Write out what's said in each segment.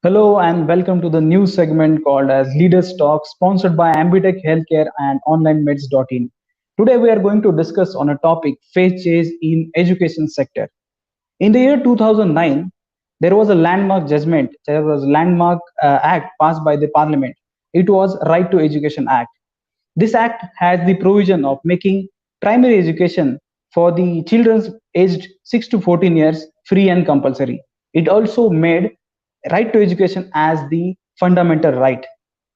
Hello and welcome to the new segment called as Leaders Talk, sponsored by Ambitech Healthcare and OnlineMeds.in. Today we are going to discuss on a topic: phase change in education sector. In the year 2009, there was a landmark judgment. There was a landmark act passed by the Parliament. It was Right to Education Act. This act has the provision of making primary education for the children aged 6 to 14 years free and compulsory. It also made right to education as the fundamental right.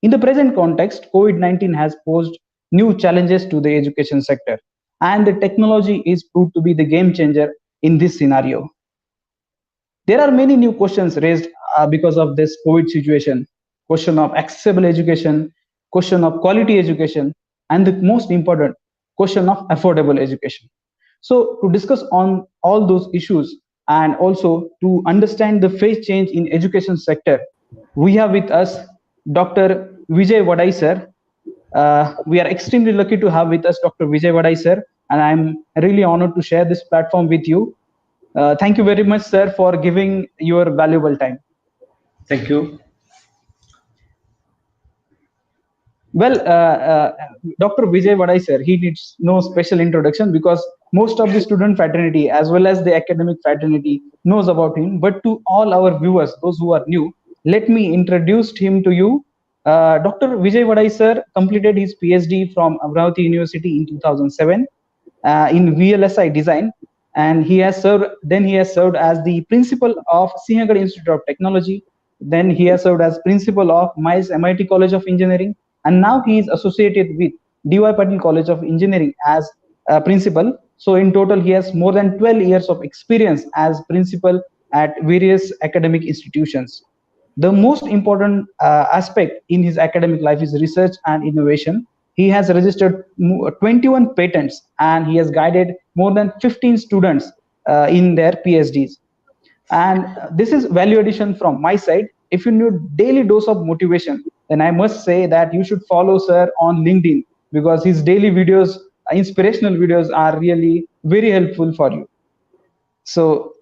In the present context, COVID 19 has posed new challenges to the education sector, and the technology is proved to be the game changer in this scenario. There are many new questions raised because of this COVID situation: question of accessible education, question of quality education, and the most important question of affordable education. So, to discuss on all those issues and also to understand the phase change in education sector, we have with us Dr. Vijay Wadhai sir. We are extremely lucky to have with us Dr. Vijay Wadhai sir, and I'm really honored to share this platform with you. Thank you very much, sir, for giving your valuable time. Thank you. Well, Dr. Vijay Wadhai, sir, he needs no special introduction because most of the student fraternity as well as the academic fraternity knows about him. But to all our viewers, those who are new, let me introduce him to you. Dr. Vijay Wadhai, sir, completed his PhD from Amravati University in 2007 in VLSI design, and he has served. Then he has served as the principal of Sinhagad Institute of Technology. Then he has served as principal of Miles MIT College of Engineering, and now he is associated with DYPCOE College of Engineering as principal. So in total, he has more than 12 years of experience as principal at various academic institutions. The most important aspect in his academic life is research and innovation. He has registered 21 patents and he has guided more than 15 students in their PhDs. And this is value addition from my side. If you need daily dose of motivation, then I must say that you should follow sir on LinkedIn because his daily videos, inspirational videos, are really very helpful for you. So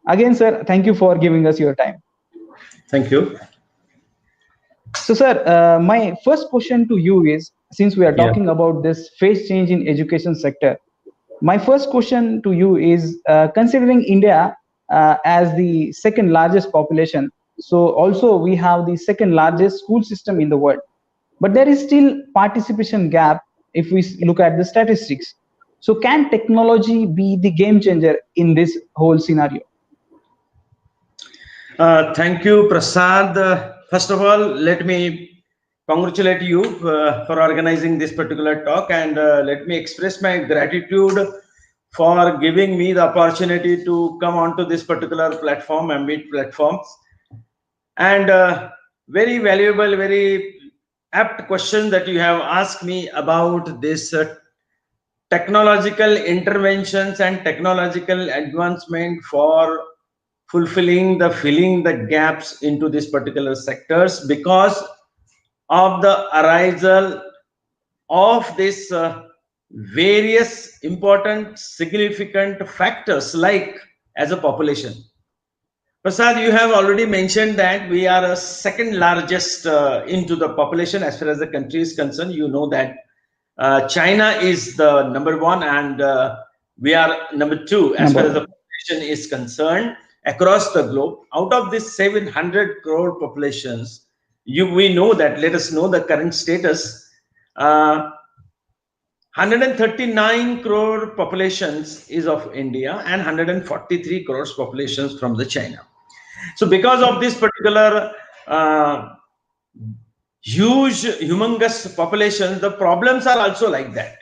again, sir, thank you for giving us your time. Thank you. So, sir, my first question to you is, since we are Yeah. talking about this phase change in education sector, my first question to you is, considering India as the second largest population, so also we have the second largest school system in the world, but there is still participation gap if we look at the statistics. So, can technology be the game changer in this whole scenario? Thank you, Prasad. First of all, let me congratulate you for organizing this particular talk, and let me express my gratitude for giving me the opportunity to come onto this particular platform, Ambit platforms. And very valuable, very apt question that you have asked me about this technological interventions and technological advancement for filling the gaps into these particular sectors because of the arisal of this various important significant factors like as a population. Prasad, you have already mentioned that we are a second largest into the population as far as the country is concerned. You know that China is the number one, and we are number two as far as the population is concerned across the globe. Out of this 700 crore populations, we know that. Let us know the current status. 139 crore populations is of India, and 143 crores populations from the China. So, because of this particular huge, humongous population, the problems are also like that.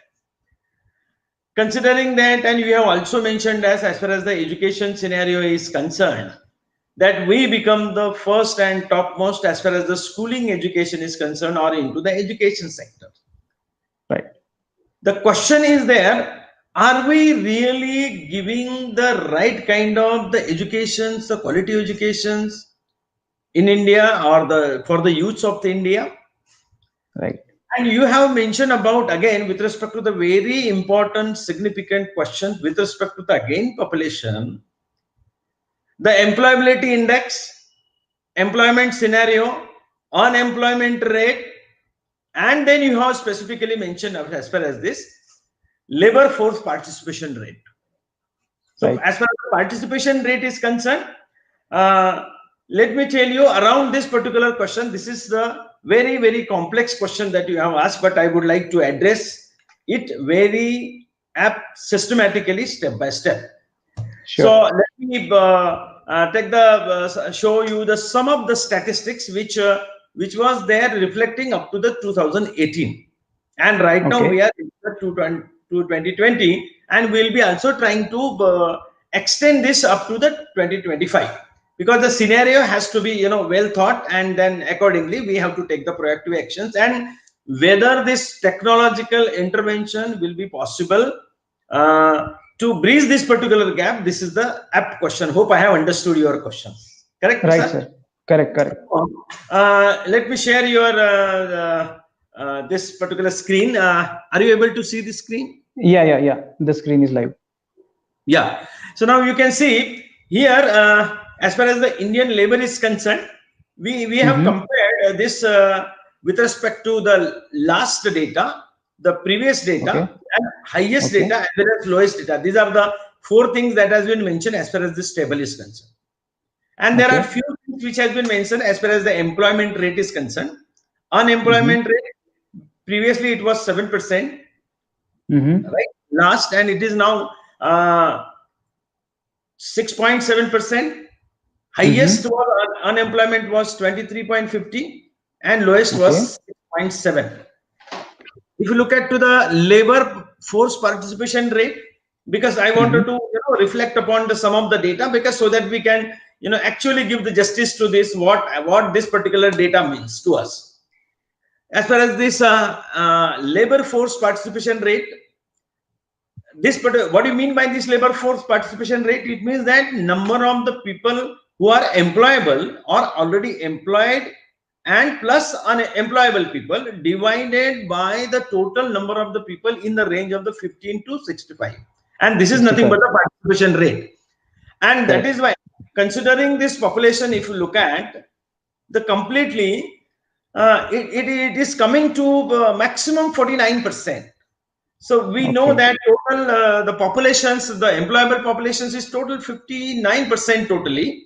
Considering that, and you have also mentioned as far as the education scenario is concerned, that we become the first and topmost as far as the schooling education is concerned or into the education sector. Right. The question is there, are we really giving the right kind of the educations, the quality educations in India or for the youths of the India? Right. And you have mentioned about, again, with respect to the very important, significant question with respect to the, again, population, the employability index employment scenario, unemployment rate, and then you have specifically mentioned as far as this labor force participation rate. So Right. as far as the participation rate is concerned, let me tell you around this particular question, this is the very, very complex question that you have asked, but I would like to address it very systematically, step by step. Sure. So let me show you the sum of the statistics which was there reflecting up to the 2018, and right now we are in the 2020, and we'll be also trying to extend this up to the 2025, because the scenario has to be well thought, and then accordingly we have to take the proactive actions, and whether this technological intervention will be possible to bridge this particular gap. This is the apt question. Hope I have understood your question. Correct, Right, sir? sir. Correct. Let me share your this particular screen. Are you able to see the screen? Yeah. The screen is live. Yeah. So now you can see here, as far as the Indian labor is concerned, we have compared this with respect to the last data, the previous data, and highest data, as well as lowest data. These are the four things that has been mentioned as far as this table is concerned. And there are few things which has been mentioned as far as the employment rate is concerned. Unemployment rate, previously it was 7%, right? Last, and it is now 6.7%. Highest unemployment was 23.50, and lowest was 6.7. If you look at to the labor force participation rate, because I wanted to reflect upon the some of the data, because so that we can actually give the justice to this, what this particular data means to us. As far as this labor force participation rate, what do you mean by this labor force participation rate? It means that number of the people who are employable or already employed and plus unemployable people divided by the total number of the people in the range of the 15 to 65, and this is nothing but the participation rate. And that is why, considering this population, if you look at the completely, it is coming to maximum 49%. So we know that total the populations, the employable populations is total 59% totally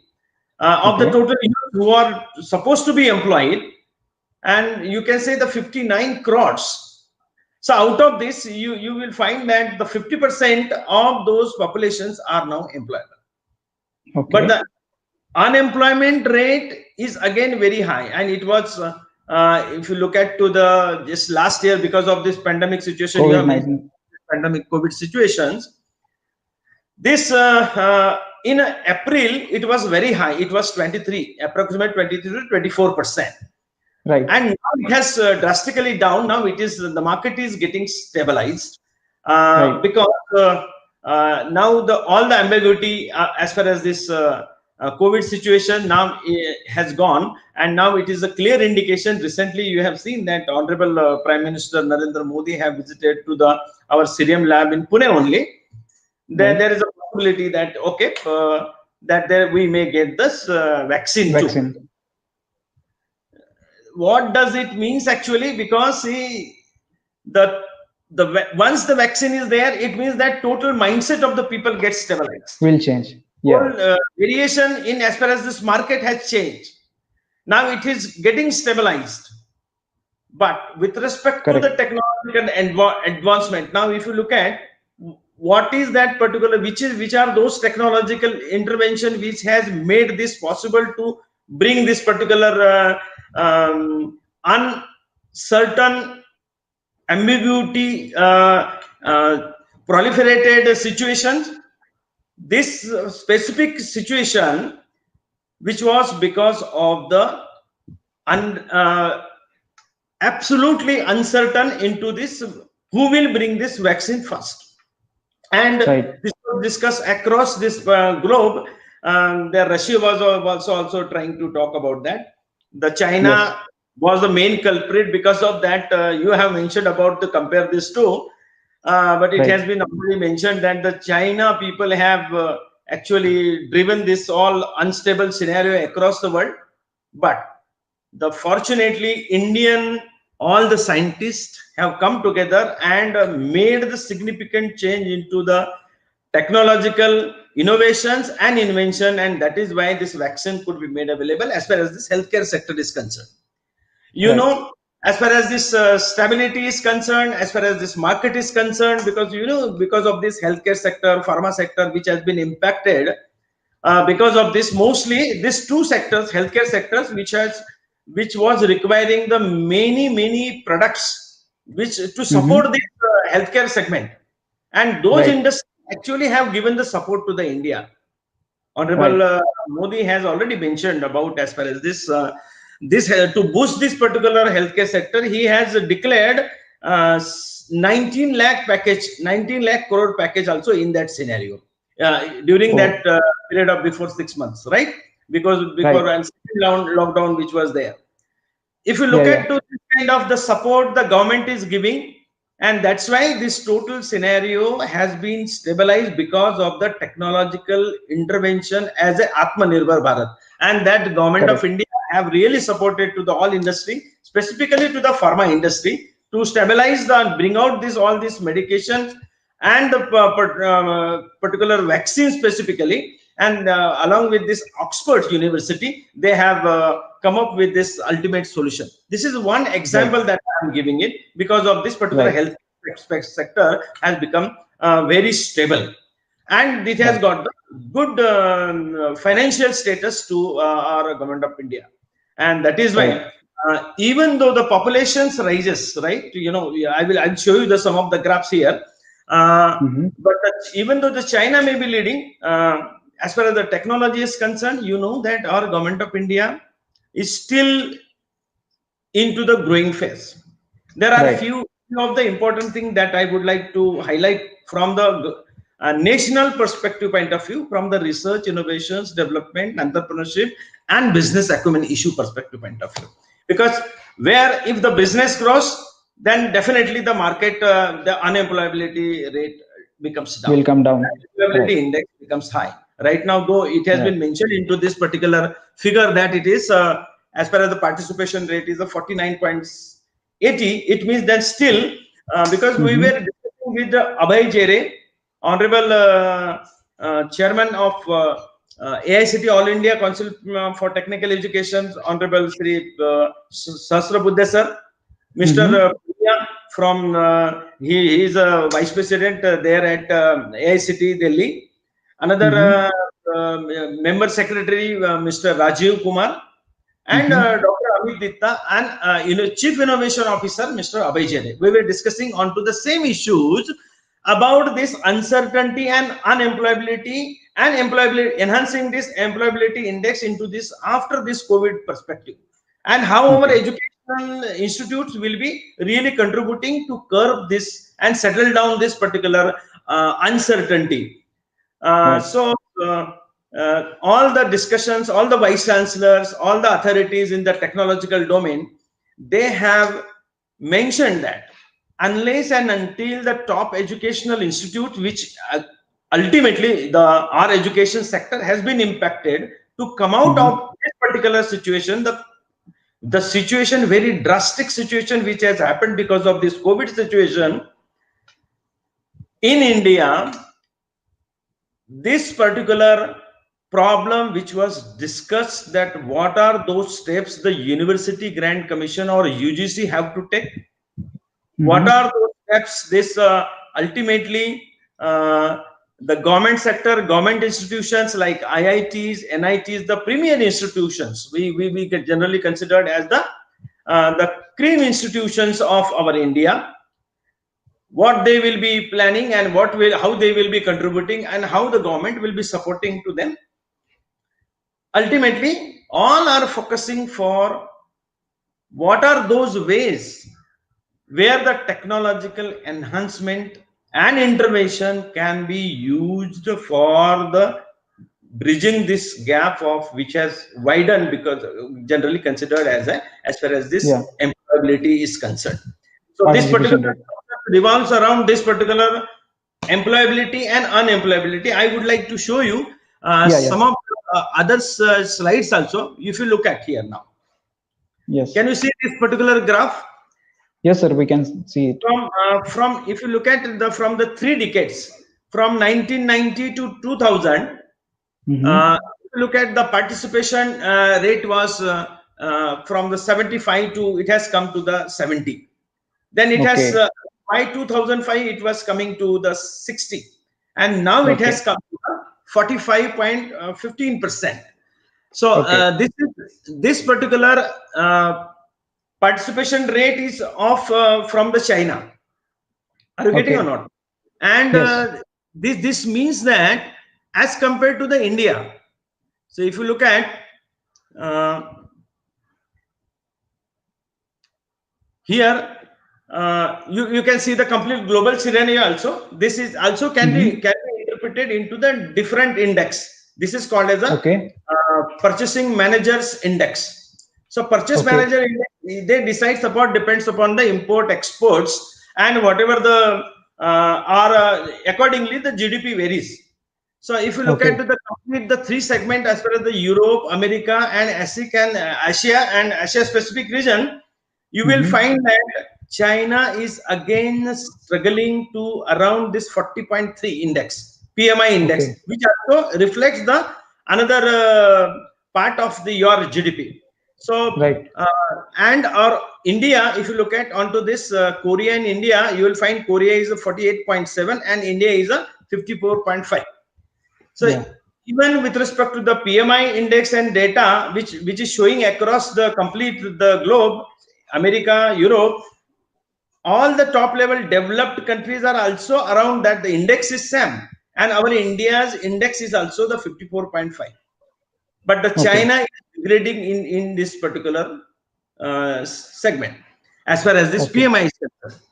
of the total youth who are supposed to be employed, and you can say the 59 crores. So out of this, you will find that the 50% of those populations are now employable. But the unemployment rate is again very high, and it was if you look at to the just last year, because of this pandemic situation, you have mentioned pandemic COVID situations. This in April it was very high. It was 23, approximately 23 to 24%. Right. And now it has drastically down. Now it is, the market is getting stabilized because now all the ambiguity as far as this COVID situation now has gone, and now it is a clear indication. Recently, you have seen that Honorable Prime Minister Narendra Modi have visited to our Serum lab in Pune only. There is a possibility that that we may get this vaccine too. What does it means actually? Because see, once the vaccine is there, it means that total mindset of the people gets stabilized. Will change. Yeah. Variation in as far as this market has changed. Now it is getting stabilized. But with respect to the technological advancement, now if you look at what is that particular, which are those technological intervention which has made this possible to bring this particular uncertain, ambiguity, proliferated situations. This specific situation, which was because of the absolutely uncertain into this, who will bring this vaccine first, and this was discussed across this globe. Russia was also trying to talk about that. The China was the main culprit. Because of that, you have mentioned about to compare this to. But it has been already mentioned that the China people have actually driven this all unstable scenario across the world. But fortunately, all the scientists have come together and made the significant change into the technological innovations and invention, and that is why this vaccine could be made available as far as this healthcare sector is concerned. You Right. know, as far as this stability is concerned, as far as this market is concerned, because because of this healthcare sector, pharma sector, which has been impacted, because of this, mostly these two sectors, healthcare sectors, which was requiring the many products which to support Mm-hmm. this healthcare segment, and those Right. industries actually have given the support to the India. Honorable Right. Modi has already mentioned about, as far as this to boost this particular healthcare sector, he has declared 19 lakh package, 19 lakh crore package also in that scenario, during Oh. that period of before 6 months, right? Because Right. and second lockdown which was there. If you Yeah. look Yeah. at to this kind of the support the government is giving, and that's why this total scenario has been stabilized because of the technological intervention as a Atmanirbhar Bharat, and that government of Correct. India have really supported to the all industry, specifically to the pharma industry, to stabilize the bring out this all these medications and the particular vaccine specifically, and along with this Oxford University, they have come up with this ultimate solution. This is one Right. example that I'm giving it, because of this particular Right. health sector has become very stable, and it has Right. got the good financial status to our government of India, and that is why, Correct. even though the populations rises, right? I'll show you the some of the graphs here. uh, Mm-hmm. but even though the China may be leading, as far as the technology is concerned, that our government of India is still into the growing phase. There are Right. few of the important things that I would like to highlight from the national perspective point of view, from the research, innovations, development, entrepreneurship, and business acumen issue perspective point of view. Because where if the business grows, then definitely the market, the unemployability rate becomes down. Will come down. Employability Right. index becomes high. Right now, though, it has Right. been mentioned into this particular figure that it is, as far as the participation rate is a 49.80, it means that still, because we Mm-hmm. were discussing with Abhay Jere, Honorable Chairman of AICT All India Council for Technical Education, Honorable Sri Sahasrabuddhe sir, Mr. Mm-hmm. Punia from he is a vice president there at AICT Delhi. Another Mm-hmm. member secretary, Mr. Rajiv Kumar, and Mm-hmm. Dr. Amit Ditta, and Chief Innovation Officer, Mr. Abhay Jere. We were discussing onto the same issues about this uncertainty and unemployability, and employability, enhancing this employability index into this after this COVID perspective, and how our Okay. educational institutes will be really contributing to curb this and settle down this particular uncertainty. Uh, Right. so uh, all the discussions, all the vice chancellors, all the authorities in the technological domain, they have mentioned that unless and until the top educational institute, which ultimately our education sector has been impacted, to come out Mm-hmm. of this particular situation, the situation, very drastic situation which has happened because of this COVID situation in India, this particular problem which was discussed, that what are those steps the University Grant Commission or UGC have to take, what Mm-hmm. are those steps this ultimately uh, the government sector, government institutions like IITs, NITs, the premier institutions, we get generally considered as the cream institutions of our India, what they will be planning, and how they will be contributing, and how the government will be supporting to them. Ultimately, all are focusing for what are those ways where the technological enhancement and intervention can be used for the bridging this gap of which has widened, because generally considered as far as Yeah. this employability is concerned. So this particular Participation rate. concept revolves around this particular employability and unemployability. I would like to show you Yeah. Yeah. some of other slides also, if you look at here now. Yes. Can you see this particular graph? Yes, sir. We can see it. From if you look at the from the 3 decades, from 1990 to 2000, Mm-hmm. if you look at the participation rate was from the 75 to it has come to the 70. Then it has Okay. by 2005 it was coming to the 60, and now it has Okay. come to the 45.15%. So Okay. this particular participation rate is of from the China. Are you getting or Okay. not? And Yes. this means that as compared to the India, so if you look at uh, here, you can see the complete global scenario also. This is also Mm-hmm. can be interpreted into the different index. This is called as a Okay. purchasing managers index. So purchase Okay. manager index, they decide support depends upon the import exports, and whatever the are accordingly the GDP varies. So if you look at Okay. the complete the three segment as far as the Europe, America, and ASIC and Asia specific region, you will Mm-hmm. find that China is again struggling to around this 40.3 index, PMI index, Okay. which also reflects the another part of the your GDP. So Right. and our India, if you look at onto this Korea and India, you will find Korea is a 48.7 and India is a 54.5. So Yeah. even with respect to the PMI index and data, which is showing across the complete the globe, America, Europe, all the top level developed countries are also around that. The index is same, and our India's index is also the 54.5. But the Okay. China is grading in this particular segment as far as this Okay. PMI is concerned.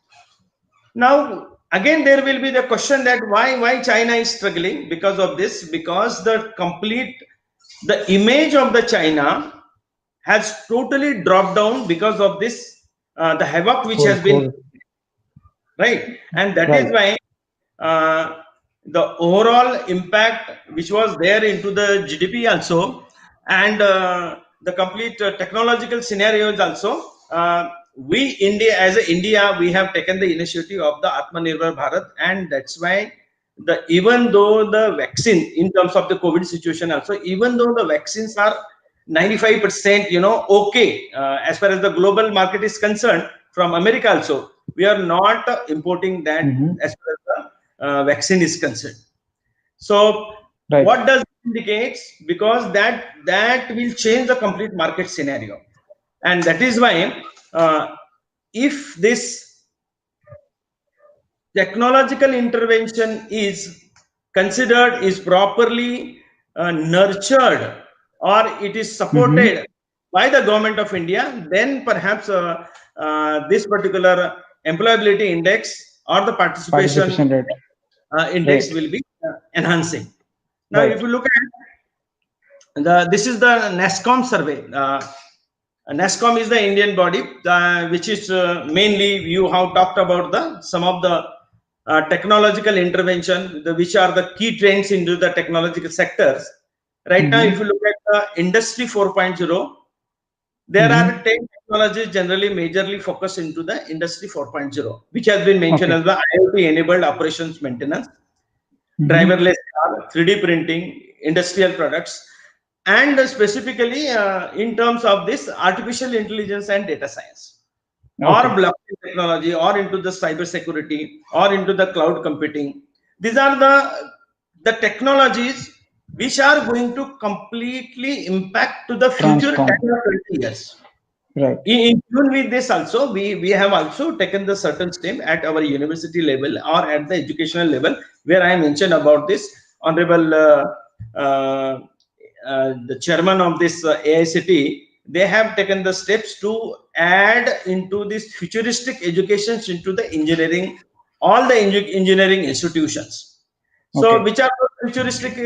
Now, again, there will be the question that why China is struggling because of this, because the image of the China has totally dropped down because of this the havoc which has been Cold. right, and that is Right. why uh, the overall impact which was there into the GDP also, and the complete technological scenarios also. We India as a India, we have taken the initiative of the Atmanirbhar Bharat, and that's why the even though the vaccine in terms of the COVID situation also, even though the vaccines are 95%, okay, as far as the global market is concerned, from America also, we are not importing that Mm-hmm. as far as the vaccine is concerned. So Right. what does it indicate? Because that will change the complete market scenario, and that is why if this technological intervention is considered, is properly nurtured, or it is Mm-hmm. supported by the government of India, then perhaps this particular employability index or the participation Participation rate. index Right. will be enhancing. Now if Right. you look at this is the NASSCOM survey. NASSCOM is the Indian body, which is mainly you have talked about the some of the technological intervention, which are the key trends into the technological sectors. Right now, if you Mm-hmm. look at the Industry 4.0, there are Mm-hmm. 10 technologies generally majorly focused into the Industry 4.0, which has been mentioned Okay. as the IoT-enabled operations maintenance, Mm-hmm. driverless car, 3D printing, industrial products, and specifically in terms of this artificial intelligence and data science, or Okay. blockchain technology, or into the cyber security, or into the cloud computing. These are the technologies which are going to completely impact to the future 10 Transform. or 20 years. Right. In tune with this also, we have also taken the certain step at our university level or at the educational level, where I mentioned about this honorable uh, the chairman of this AICT. They have taken the steps to add into this futuristic educations into the engineering, all the engineering institutions. So Okay. which are the futuristic,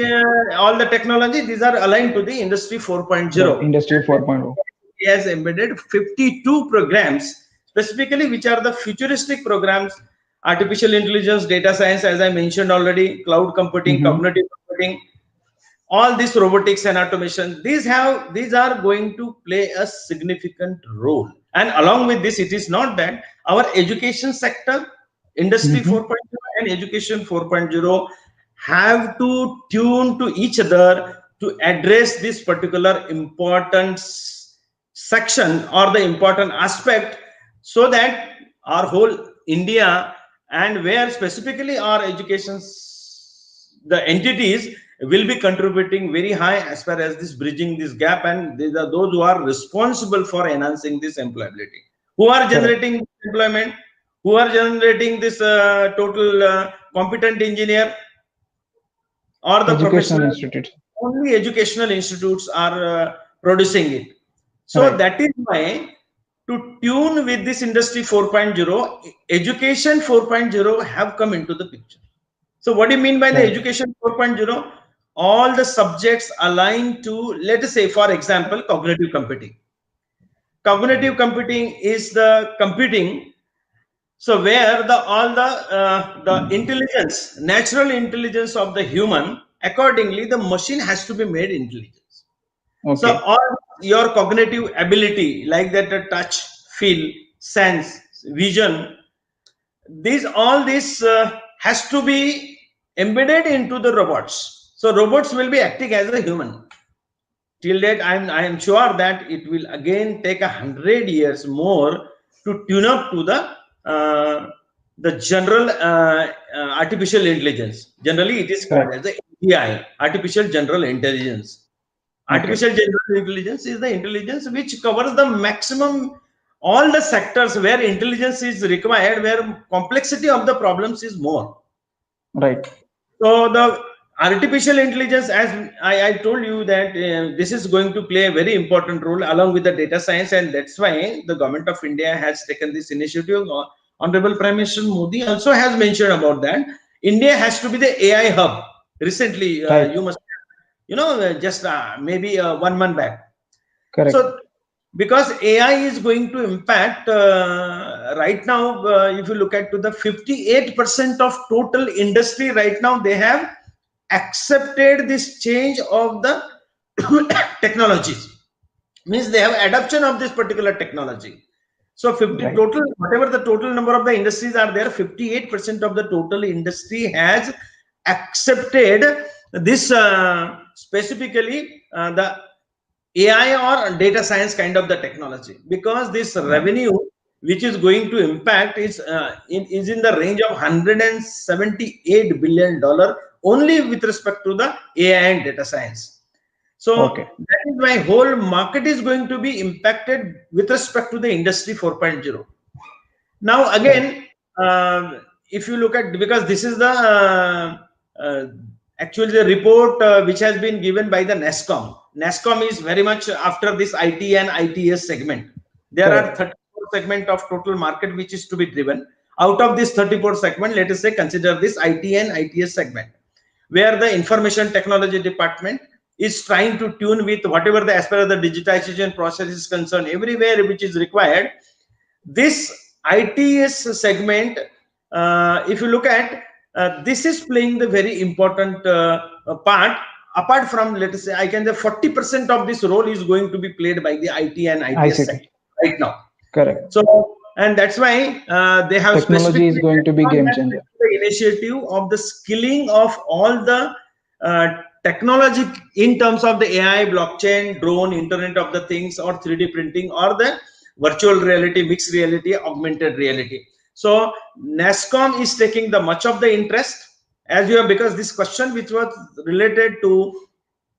all the technology, these are aligned to the industry Right. 4.0. Industry 4.0. He has embedded 52 programs, specifically which are the futuristic programs: artificial intelligence, data science, as I mentioned already, cloud computing, Mm-hmm. cognitive computing, all this robotics and automation, these are going to play a significant role. And along with this, it is not that our education sector, industry Mm-hmm. 4.0 and education 4.0 have to tune to each other to address this particular important section or the important aspect, so that our whole India, and where specifically our education, the entities will be contributing very high as far as this bridging this gap, and these are those who are responsible for enhancing this employability, who are Correct. generating employment, who are generating this total competent engineer or the Educational professional. institute. Only educational institutes are producing it. So Right. that is why, to tune with this industry 4.0, education 4.0 have come into the picture. So what do you mean by the Right. education 4.0? All the subjects aligned to, let us say, for example, cognitive computing. Cognitive computing is the computing, so where the intelligence, natural intelligence of the human, accordingly, the machine has to be made intelligence. So Okay. all your cognitive ability, like that, touch, feel, sense, vision, these all this has to be embedded into the robots. So robots will be acting as a human. Till that, I am sure that it will again take 100 years more to tune up to uh, the general artificial intelligence. Generally, it is called as Correct. the AGI, artificial general intelligence. Okay. Artificial general intelligence is the intelligence which covers the maximum, all the sectors where intelligence is required, where complexity of the problems is more. Right. So the artificial intelligence, as I told you, that this is going to play a very important role along with the data science, and that's why the government of India has taken this initiative. Honorable Prime Minister Modi also has mentioned about that. India has to be the AI hub. Recently, Right. you must, just maybe 1 month back. Correct. So, because AI is going to impact right now, if you look at to the 58% of total industry right now, they have accepted this change of the technologies. Means they have adoption of this particular technology. So 50 Right. total, whatever the total number of the industries are there, 58% of the total industry has accepted this specifically the AI or data science kind of the technology, because this Right. revenue which is going to impact is in the range of $178 billion only with respect to the AI and data science. So Okay. that is why whole market is going to be impacted with respect to the industry 4.0. Now Correct. again, if you look at, because this is the uh, actually the report which has been given by the NASSCOM. NASSCOM is very much after this IT and ITS segment. There are Correct. 34 segment of total market which is to be driven. Out of this 34 segment, let us say consider this IT and ITS segment, where the information technology department is trying to tune with whatever the as per the digitization process is concerned, everywhere which is required. This ITS segment, if you look at, this is playing the very important part. Apart from, let us say, I can say 40% of this role is going to be played by the IT and ITS ICT. sector right now. Correct. So, and that's why they have Technology is specifically going to be game changer. the initiative of the skilling of all the technology in terms of the AI, blockchain, drone, Internet of the Things, or 3D printing, or the virtual reality, mixed reality, augmented reality. So NASSCOM is taking the much of the interest, as you have, because this question which was related to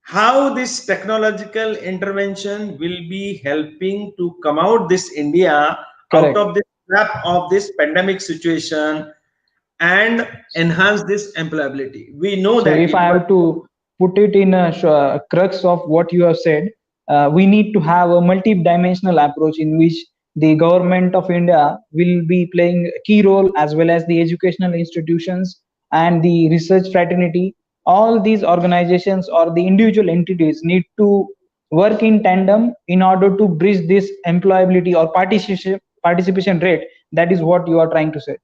how this technological intervention will be helping to come out this India out Correct. of this trap of this pandemic situation and enhance this employability. We know So that if it I was. have to put it in a crux of what you have said, we need to have a multi-dimensional approach in which the government of India will be playing a key role, as well as the educational institutions and the research fraternity. All these organizations or the individual entities need to work in tandem in order to bridge this employability or participation rate. That is what you are trying to say.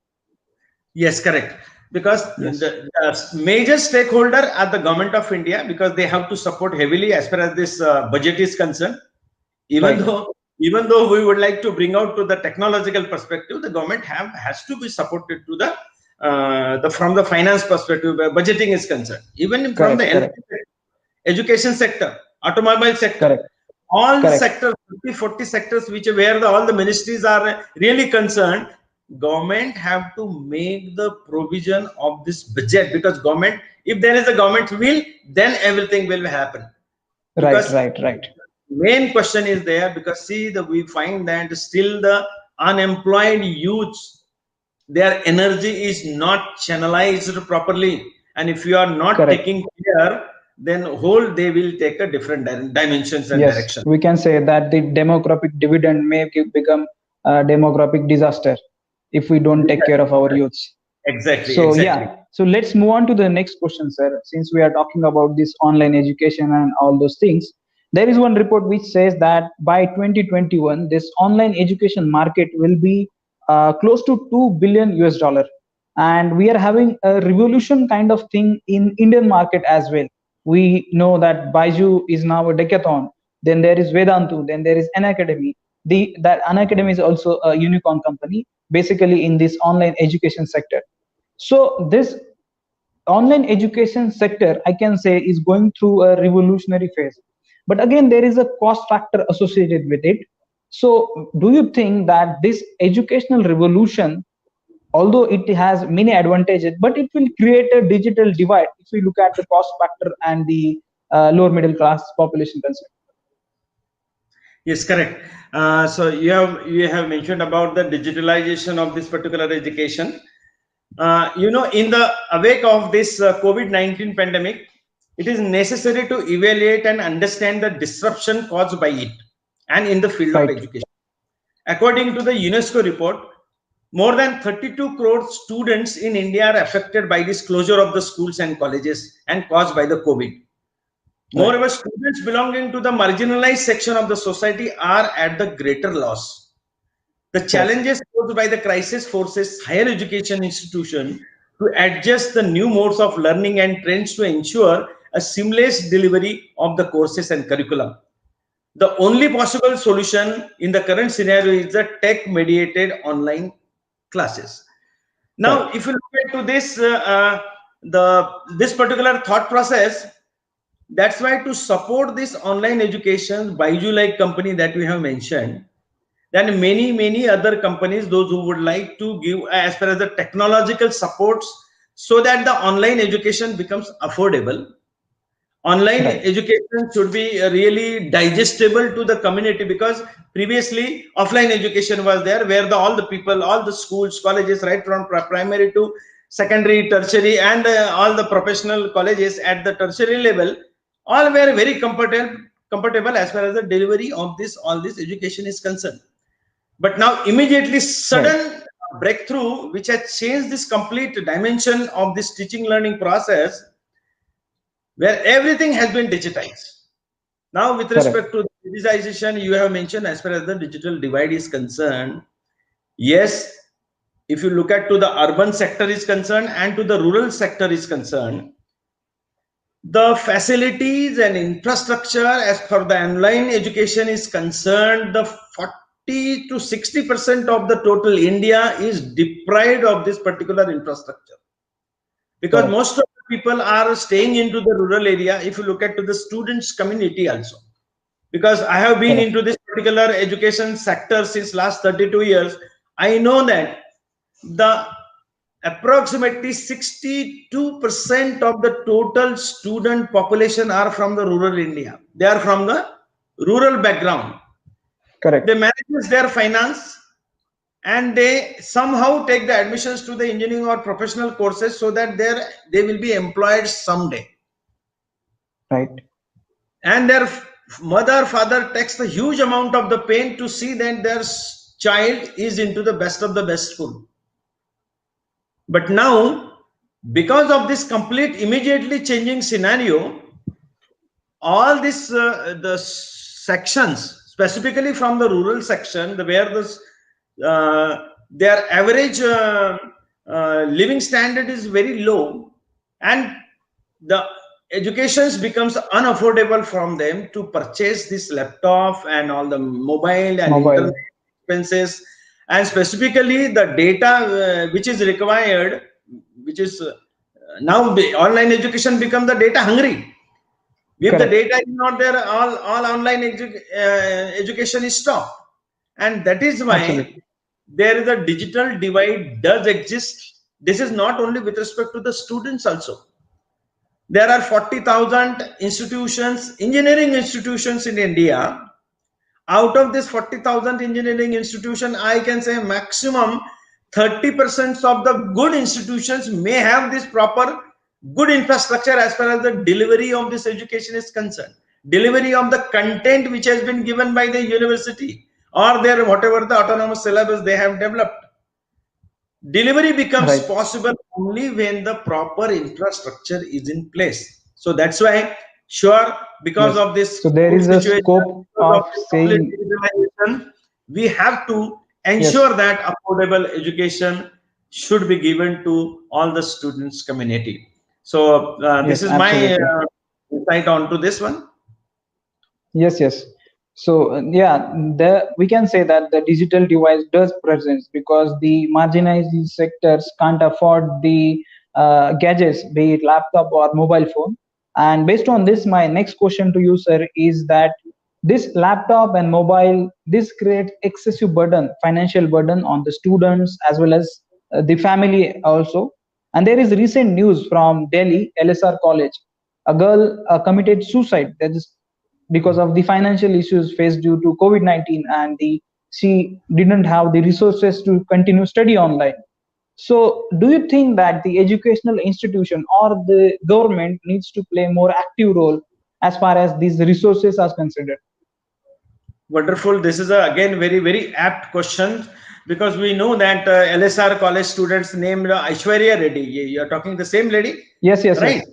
Yes, correct. because Yes. the major stakeholder are the government of India, because they have to support heavily as far as this budget is concerned. Even Right. though even though we would like to bring out to the technological perspective, the government has to be supported to the from the finance perspective where budgeting is concerned. Even from the Correct. health Correct. sector, education sector, automobile sector, Correct. all the Correct. sectors, 50, 40 sectors, which where all the ministries are really concerned, government have to make the provision of this budget, because government, if there is a government will, then everything will happen. Right. Because Right. Right. main question is there, because see we find that still the unemployed youths, their energy is not channelized properly, and if you are not Correct. taking care, then whole they will take a different dimensions and Yes, direction. we can say that the demographic dividend may become a demographic disaster if we don't take care of our youths. Exactly, So exactly. yeah, so let's move on to the next question, sir. Since we are talking about this online education and all those things, there is one report which says that by 2021, this online education market will be close to 2 billion US dollar, and we are having a revolution kind of thing in Indian market as well. We know that Baiju is now a decathlon. Then there is Vedantu. Then there is an academy. That an academy is also a unicorn company, basically in this online education sector. So this online education sector, I can say, is going through a revolutionary phase. But again, there is a cost factor associated with it. So do you think that this educational revolution, although it has many advantages, but it will create a digital divide if we look at the cost factor and the lower middle class population concern? Yes, correct. So you have mentioned about the digitalization of this particular education. In the wake of this COVID-19 pandemic, it is necessary to evaluate and understand the disruption caused by it, and in the field of Right. education. According to the UNESCO report, more than 32 crore students in India are affected by this closure of the schools and colleges and caused by the COVID. Right. Moreover, students belonging to the marginalized section of the society are at the greater loss. The Correct. challenges posed by the crisis forces higher education institutions to adjust the new modes of learning and trends to ensure a seamless delivery of the courses and curriculum. The only possible solution in the current scenario is the tech-mediated online classes. Now, Correct. if you look into this, this particular thought process, that's why to support this online education, Baiju like company that we have mentioned, then many other companies, those who would like to give as far as the technological supports, so that the online education becomes affordable. Online Right. education should be really digestible to the community, because previously offline education was there, where all the people, all the schools, colleges, right from primary to secondary, tertiary, and all the professional colleges at the tertiary level, all were very comfortable as far as the delivery of this all this education is concerned. But now immediately Right. sudden breakthrough which has changed this complete dimension of this teaching learning process, where everything has been digitized. Now, with Correct. respect to digitization, you have mentioned as far as the digital divide is concerned. Yes, if you look at to the urban sector is concerned and to the rural sector is concerned, the facilities and infrastructure as per the online education is concerned, the 40 to 60% of the total India is deprived of this particular infrastructure, because Correct. most of the people are staying into the rural area. If you look at to the students community also, because I have been Correct. into this particular education sector since last 32 years, I know that the approximately 62% of the total student population are from the rural India. They are from the rural background. They Correct. manage their finance, and they somehow take the admissions to the engineering or professional courses, so that they will be employed someday. Right. And their mother father takes the huge amount of the pain to see that their child is into the best of the best school. But now, because of this complete immediately changing scenario, all this the sections, specifically from the rural section, where their average living standard is very low, and the educations becomes unaffordable from them to purchase this laptop and all the mobile and internet Mobile. expenses, and specifically the data which is required, which is now the online education become the data hungry. If the Correct. data is not there, all online education is stopped. And that is why Absolutely. there is a digital divide does exist. This is not only with respect to the students also. There are 40,000 institutions, engineering institutions in India. Out of this 40,000 engineering institution, I can say maximum 30% of the good institutions may have this proper good infrastructure as far as the delivery of this education is concerned. Delivery of the content which has been given by the university or their whatever the autonomous syllabus they have developed. Delivery becomes Right. possible only when the proper infrastructure is in place. So that's why, sure, because Yes. of this So there COVID is a situation, scope because of of this complete saying digitalization, we have to yes. ensure that affordable education should be given to all the students community. So this Yes. is my Absolutely. insight on to this one. Yes, yes. So yeah, we can say that the digital device does present because the marginalized sectors can't afford the gadgets, be it laptop or mobile phone. And based on this, my next question to you, sir, is that this laptop and mobile, this creates excessive burden, financial burden on the students as well as the family also. And there is recent news from Delhi LSR College. A girl committed suicide. That is because of the financial issues faced due to COVID-19, and she didn't have the resources to continue study online. So do you think that the educational institution or the government needs to play more active role as far as these resources are considered? Wonderful. This is again very apt question, because we know that LSR college students named Aishwarya Reddy. You're talking the same lady, Yes, yes, right? yes.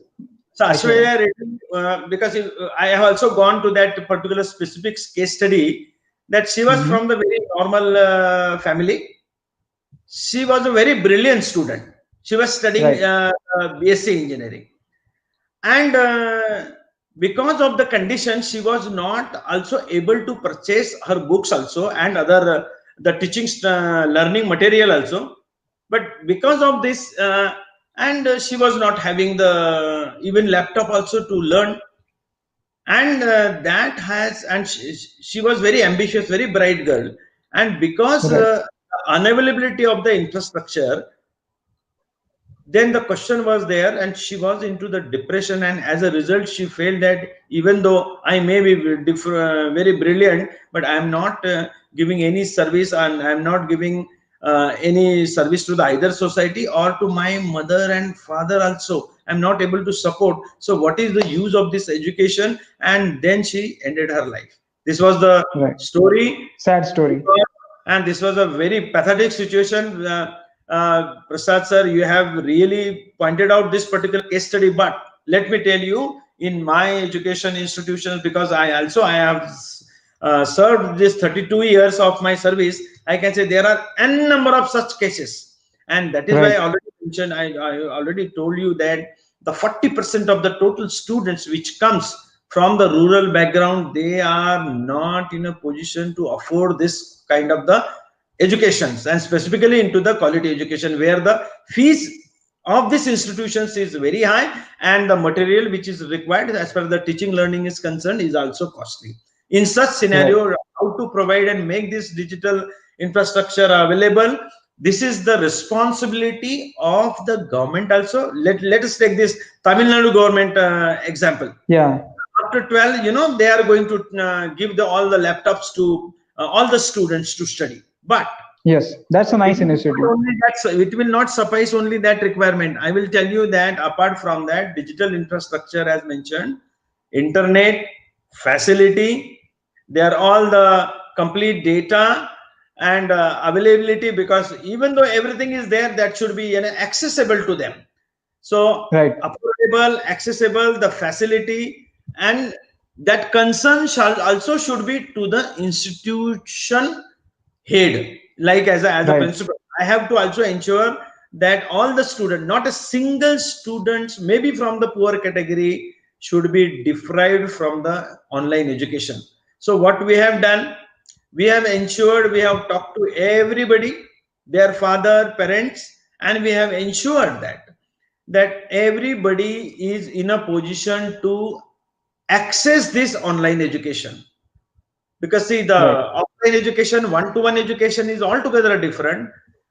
So Aishwarya. Aishwarya Reddy, because I have also gone to that particular specific case study, that she was Hmm. from the very normal family. She was a very brilliant student. She was studying Right. BSc engineering, and because of the condition, she was not also able to purchase her books also and other the teaching learning material also. But because of this, and she was not having the even laptop also to learn, and that has, and she was very ambitious, very bright girl, and because Right. unavailability of the infrastructure, then the question was there, and she was into the depression, and as a result she felt that even though I may be very brilliant, but I am not giving any service, and I am not giving any service to the either society or to my mother and father also. I'm not able to support, so what is the use of this education? And then she ended her life. This was the Right. story. Sad story. And this was a very pathetic situation. Prasad sir, you have really pointed out this particular case study. But let me tell you, in my education institutions, because I have served this 32 years of my service, I can say there are n number of such cases, and that is why I Right. already mentioned. I already told you that the 40% of the total students which comes from the rural background, they are not in a position to afford this kind of the educations, and specifically into the quality education, where the fees of these institutions is very high, and the material which is required as far as the teaching learning is concerned is also costly. In such Right. scenario, how to provide and make this digital infrastructure available, this is the responsibility of the government also. Let us take this Tamil Nadu government example. Yeah. After 12, they are going to give all the laptops to all the students to study, but Yes. That's a it nice will not initiative. only it will not suffice only that requirement. I will tell you that apart from that, digital infrastructure as mentioned, internet facility, they are all the complete data and availability, because even though everything is there, that should be accessible to them. So Right. affordable, accessible, the facility, and that concern shall also should be to the institution head. Like as a Right. principal, I have to also ensure that all the students, not a single student, maybe from the poor category, should be deprived from the online education. So what we have done, we have ensured, we have talked to everybody, their father, parents, and we have ensured that everybody is in a position to access this online education. Because see, the Right. offline education, one-to-one education is altogether different.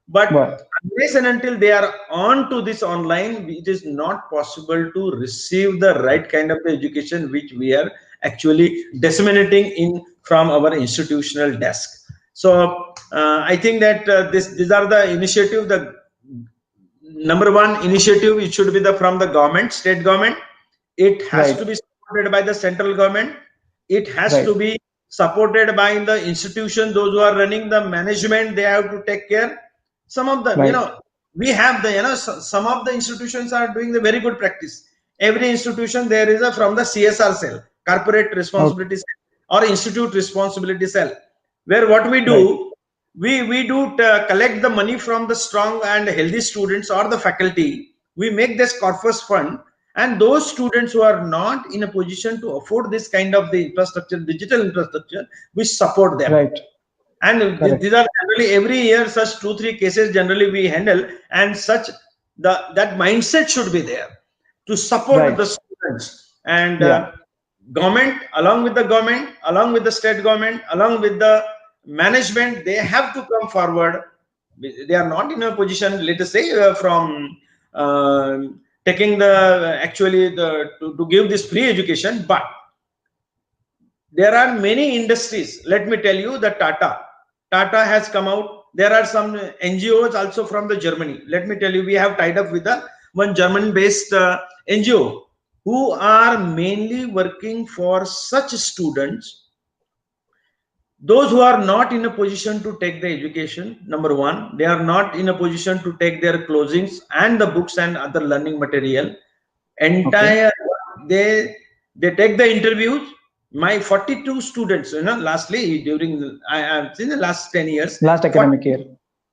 But Right. unless and until they are on to this online, it is not possible to receive the right kind of education which we are actually disseminating in from our institutional desk. So I think that these are the initiative. The number one initiative, it should be the from the government, state government. It has to Right. be supported by the central government. It has to Right. be supported by the institution, those who are running the management, they have to take care. Some of them, Right. we have the, some of the institutions are doing the very good practice. Every institution, there is a from the CSR cell, corporate Okay. responsibility cell, or institute responsibility cell, where what we Right. do, we do collect the money from the strong and healthy students or the faculty. We make this corpus fund, and those students who are not in a position to afford this kind of the infrastructure, digital infrastructure, we support them. Right. And Correct. these are generally every year such 2-3 cases generally we handle, and such that mindset should be there to support the Right. students. And Yeah. government, along with the state government, along with the management, they have to come forward. They are not in a position, let us say, from uh, taking the actually the to give this free education, but there are many industries. Let me tell you, the Tata has come out. There are some NGOs also from the Germany. Let me tell you, we have tied up with the one German based NGO who are mainly working for such students, those who are not in a position to take the education. Number one, they are not in a position to take their closings and the books and other learning material. Okay. Entire, they take the interviews. My 42 students, lastly, during I have seen the last 10 years, Last 40, academic year.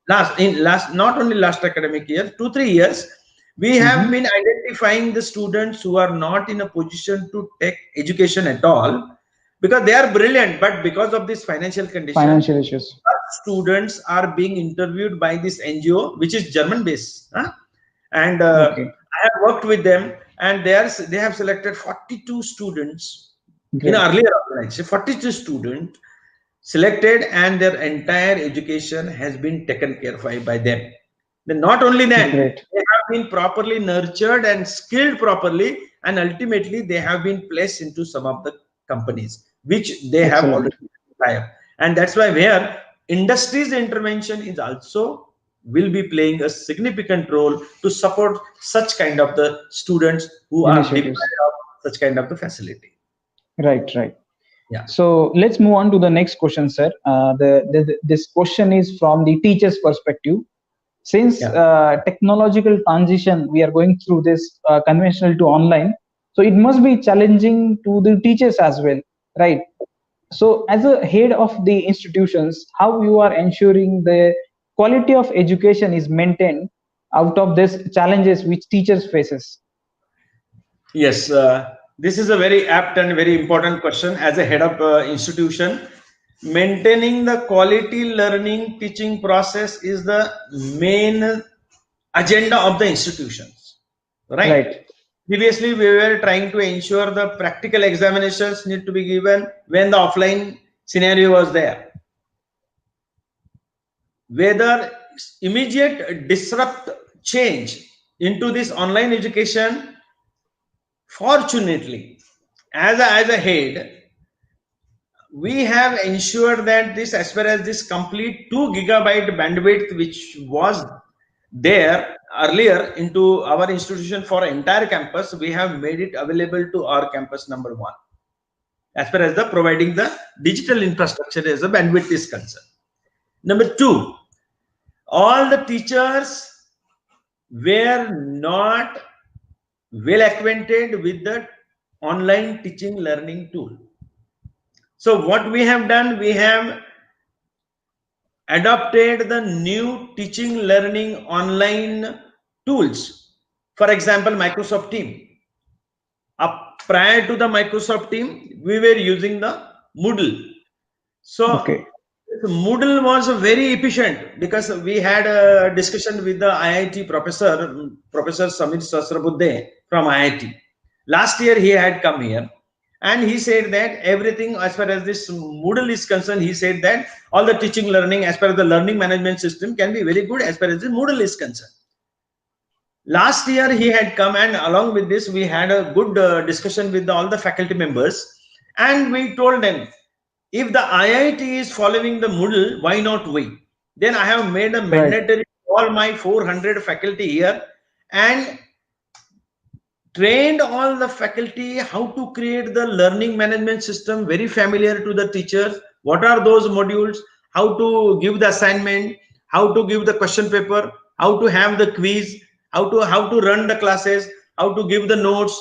last not only last academic year, 2-3 years, we have Mm-hmm. been identifying the students who are not in a position to take education at all, because they are brilliant, but because of this financial condition, Financial issues. students are being interviewed by this NGO, which is German based, huh? And Okay. I have worked with them, and they have selected 42 students in Great. earlier organization. 42 students selected, and their entire education has been taken care of by them. Then not only that, Great. they have been properly nurtured and skilled properly, and ultimately they have been placed into some of the companies which they have Excellent. already hired. And that's why where industry's intervention is also will be playing a significant role to support such kind of the students who are Initiatives. deprived of such kind of the facility. Right. Right. Yeah. So let's move on to the next question, sir. This question is from the teacher's perspective. Since Yeah. technological transition, we are going through this conventional to online, so it must be challenging to the teachers as well, right? So as a head of the institutions, how you are ensuring the quality of education is maintained out of these challenges which teachers faces? Yes, this is a very apt and very important question. As a head of institution, maintaining the quality learning teaching process is the main agenda of the institutions, right? Right. Previously, we were trying to ensure the practical examinations need to be given when the offline scenario was there. Whether immediate disrupt change into this online education, fortunately, as a head, we have ensured that this, as far as this complete 2 gigabyte bandwidth which was there earlier into our institution for entire campus, we have made it available to our campus. Number one, as far as the providing the digital infrastructure as a bandwidth is concerned. Number two, all the teachers were not well acquainted with the online teaching learning tool. So what we have done, we have adopted the new teaching learning online tools. For example, Microsoft Team. Prior to the Microsoft Team, we were using the Moodle. So Okay. Moodle was very efficient because we had a discussion with the IIT professor, Professor Samir Sasrabuddhe from IIT. Last year he had come here and he said that everything as far as this Moodle is concerned, he said that all the teaching learning as per the learning management system can be very good as far as the Moodle is concerned. Last year he had come and along with this we had a good discussion with all the faculty members and we told them if the IIT is following the Moodle, why not we? Then I have made a Right. mandatory all my 400 faculty here and trained all the faculty how to create the learning management system very familiar to the teachers. What are those modules? How to give the assignment? How to give the question paper? How to have the quiz? How to run the classes? How to give the notes?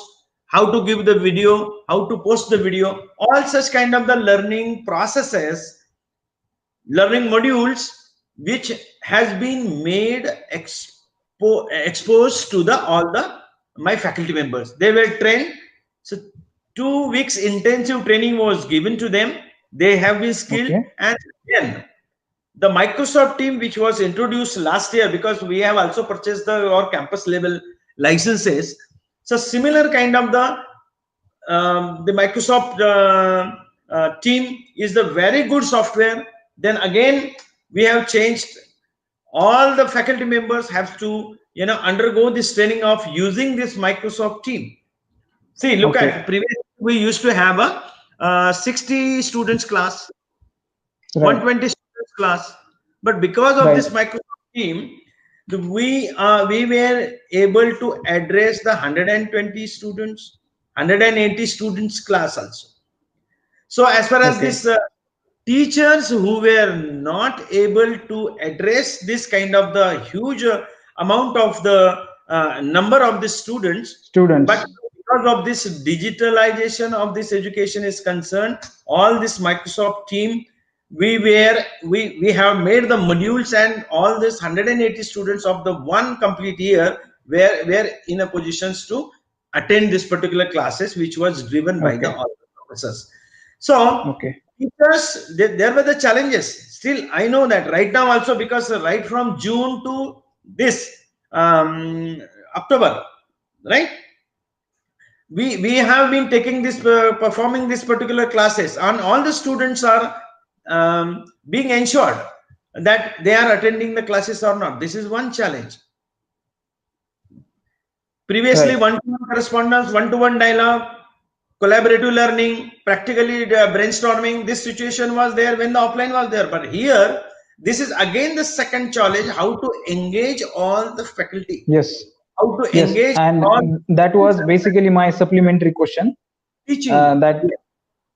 How to give the video? How to post the video? All such kind of the learning processes, learning modules which has been made exposed to the all the my faculty members. They were trained. So 2 weeks intensive training was given to them. They have been skilled. Okay. And then the Microsoft Team, which was introduced last year, because we have also purchased our campus level licenses. So similar kind of the Microsoft Team is the very good software. Then again we have changed. All the faculty members have to undergo this training of using this Microsoft Team. See, look Okay. at previously we used to have a 60 students class, Right. 120 students class, but because of Right. this Microsoft Team, we were able to address the 120 students, 180 students class also. So as far as Okay. this teachers who were not able to address this kind of the huge amount of the number of the students, but Students. because of this digitalization of this education is concerned, all this Microsoft Team, we have made the modules and all this 180 students of the one complete year were in a positions to attend this particular classes which was driven by the Okay. all the professors. So Okay. teachers, there were the challenges. Still, I know that right now also, because right from June to this October, right? We have been taking this performing this particular classes, and all the students are being ensured that they are attending the classes or not. This is one challenge. Previously, Right. one-to-one correspondence, one-to-one dialogue, collaborative learning, practically brainstorming. This situation was there when the offline was there. But here, this is again the second challenge: how to engage all the faculty, Yes. how to Yes. engage all And that was basically my supplementary question. teaching. That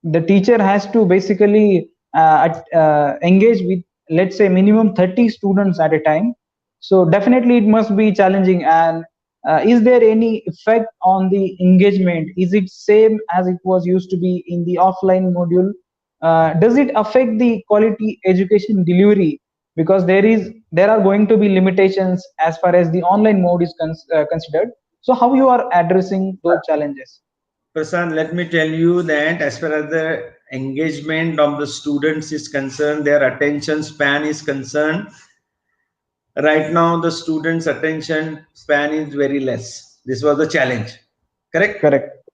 the teacher has to basically engage with, let's say, minimum 30 students at a time. So definitely it must be challenging. And is there any effect on the engagement? Is it same as it was used to be in the offline module? Does it affect the quality education delivery? Because there are going to be limitations as far as the online mode is considered. So how you are addressing those challenges? Prasan, let me tell you that as far as the engagement of the students is concerned, their attention span is concerned, right now the students' attention span is very less. This was the challenge, correct? Correct.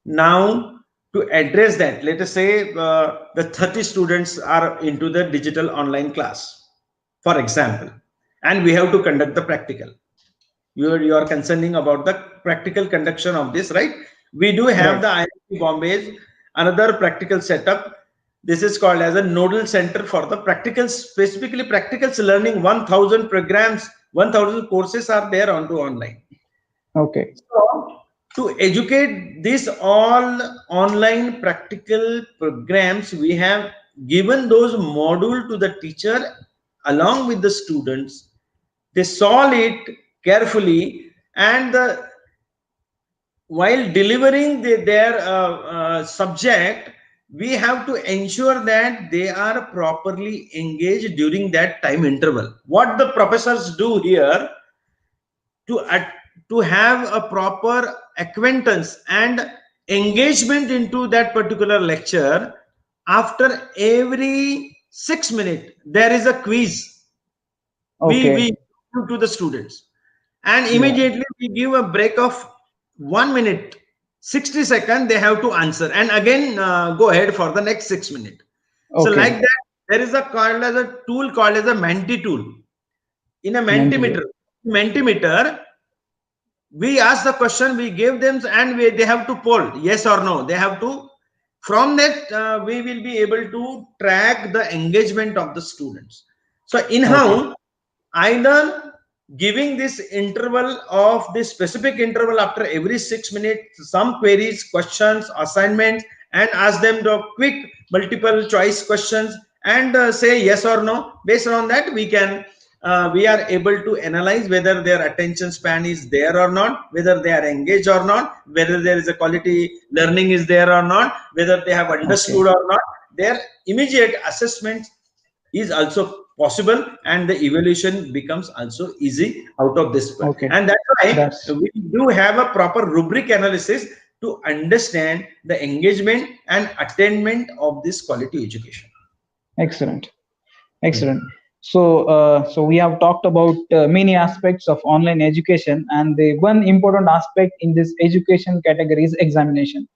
Now, to address that, let us say the 30 students are into the digital online class, for example, and we have to conduct the practical. You are concerning about the practical conduction of this, right? We do have Right. the IIT Bombay's another practical setup. This is called as a nodal center for the practicals, specifically practicals learning. 1,000 programs, 1,000 courses are there onto online. Okay. So, to educate these all online practical programs, we have given those module to the teacher along with the students. They solve it carefully, and while delivering their subject, we have to ensure that they are properly engaged during that time interval. What the professors do here to to have a proper acquaintance and engagement into that particular lecture, after every 6 minutes there is a quiz we Okay. give to the students, and Yeah. immediately we give a break of 1 minute, 60 seconds they have to answer, and again go ahead for the next 6 minutes. So like Okay. that, there is a called as a tool called as a menti tool. In a Mentimeter. mentimeter, we ask the question, we give them, and they have to poll yes or no. They have to, from that we will be able to track the engagement of the students. So in Okay. how, either giving this interval of this specific interval after every 6 minutes, some queries, questions, assignments, and ask them the quick multiple choice questions, and say yes or no. Based on that, we are able to analyze whether their attention span is there or not, whether they are engaged or not, whether there is a quality learning is there or not, whether they have understood Okay. or not. Their immediate assessment is also possible, and the evaluation becomes also easy out of this. Okay. And that's why That's we do have a proper rubric analysis to understand the engagement and attainment of this quality education. excellent. Excellent. So we have talked about many aspects of online education, and the one important aspect in this education category is examination.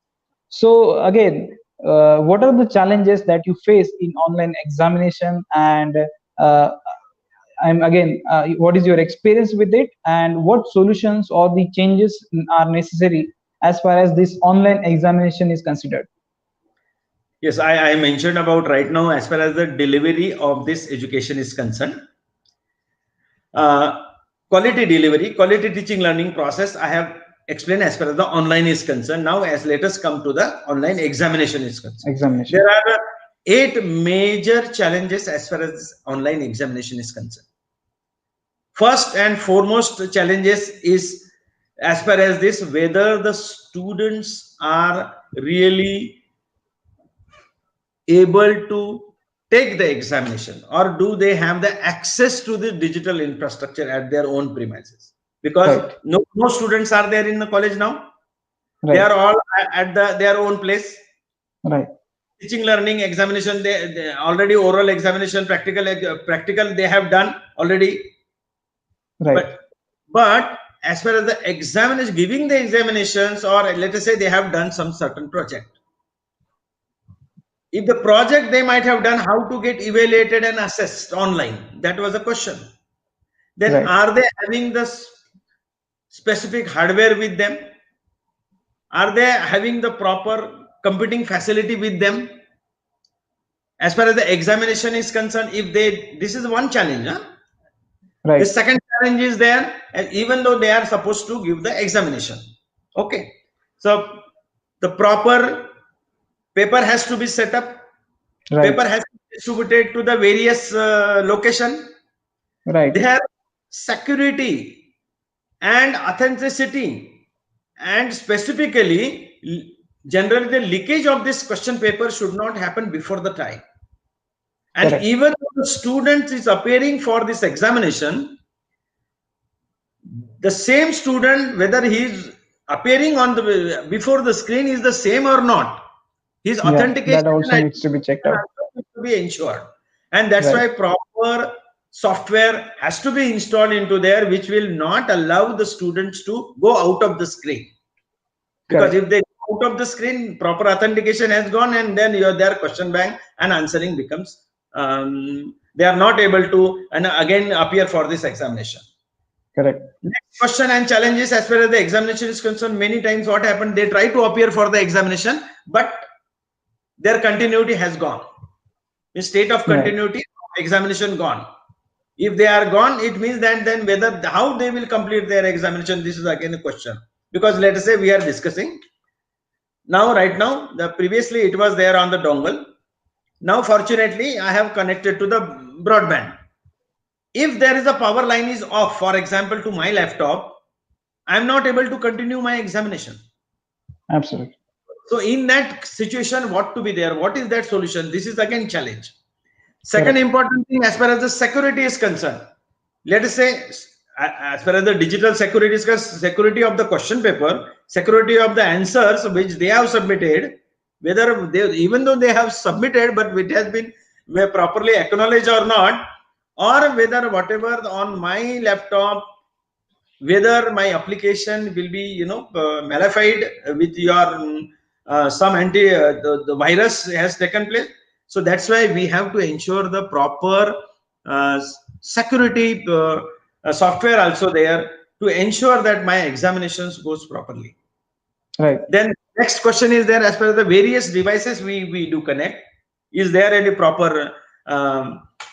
So again, what are the challenges that you face in online examination, and uh, I'm again, what is your experience with it, and what solutions or the changes are necessary as far as this online examination is considered? Yes, I mentioned about right now as far as the delivery of this education is concerned. Uh, Quality delivery, quality teaching learning process, I have explained as far as the online is concerned. Now, as let us come to the online examination is concerned. Examination. There are eight major challenges as far as this online examination is concerned. First and foremost challenges is as far as this, whether the students are really able to take the examination, or do they have the access to the digital infrastructure at their own premises, because Right. no students are there in the college now. They Right. are all at their own place. Right. Teaching learning examination, they already oral examination, practical they have done already. Right. But as far as the examiners giving the examinations, or let us say they have done some certain project, if the project they might have done, how to get evaluated and assessed online, that was a question. Then Right. are they having the specific hardware with them? Are they having the proper computing facility with them? As far as the examination is concerned, if they, this is one challenge, huh? The Right. second challenge is there, even though they are supposed to give the examination. Okay. So the proper paper has to be set up. Right. Paper has to be distributed to the various location. Right. Their security and authenticity, and specifically, generally the leakage of this question paper should not happen before the time. And Correct. even though the student is appearing for this examination, the same student, whether he is appearing on the before the screen is the same or not, his Yeah, that authentication and also needs to be checked identification out. also needs to be ensured. And that's Right. why proper software has to be installed into there, which will not allow the students to go out of the screen. Because Correct. if they go out of the screen, proper authentication has gone, and then you're there, question bank and answering becomes, they are not able to and again appear for this examination. Correct. Next question and challenges as far as the examination is concerned, many times what happened, they try to appear for the examination, but their continuity has gone. In state of Right. continuity, examination gone. If they are gone, it means that then whether how they will complete their examination, this is again a question. Because let us say we are discussing now, right now, the previously it was there on the dongle. Now, fortunately, I have connected to the broadband. If there is a power line is off, for example, to my laptop, I am not able to continue my examination. Absolutely. So in that situation, what to be there? What is that solution? This is again challenge. Second Correct. important thing, as far as the security is concerned, let us say, as far as the digital security is concerned, security of the question paper, security of the answers which they have submitted, whether they, even though they have submitted, but it has been properly acknowledged or not, or whether whatever on my laptop, whether my application will be, modified with your some anti the virus has taken place. So that's why we have to ensure the proper security software also there to ensure that my examinations goes properly. Right. Then next question is there, as per the various devices we do connect, is there any proper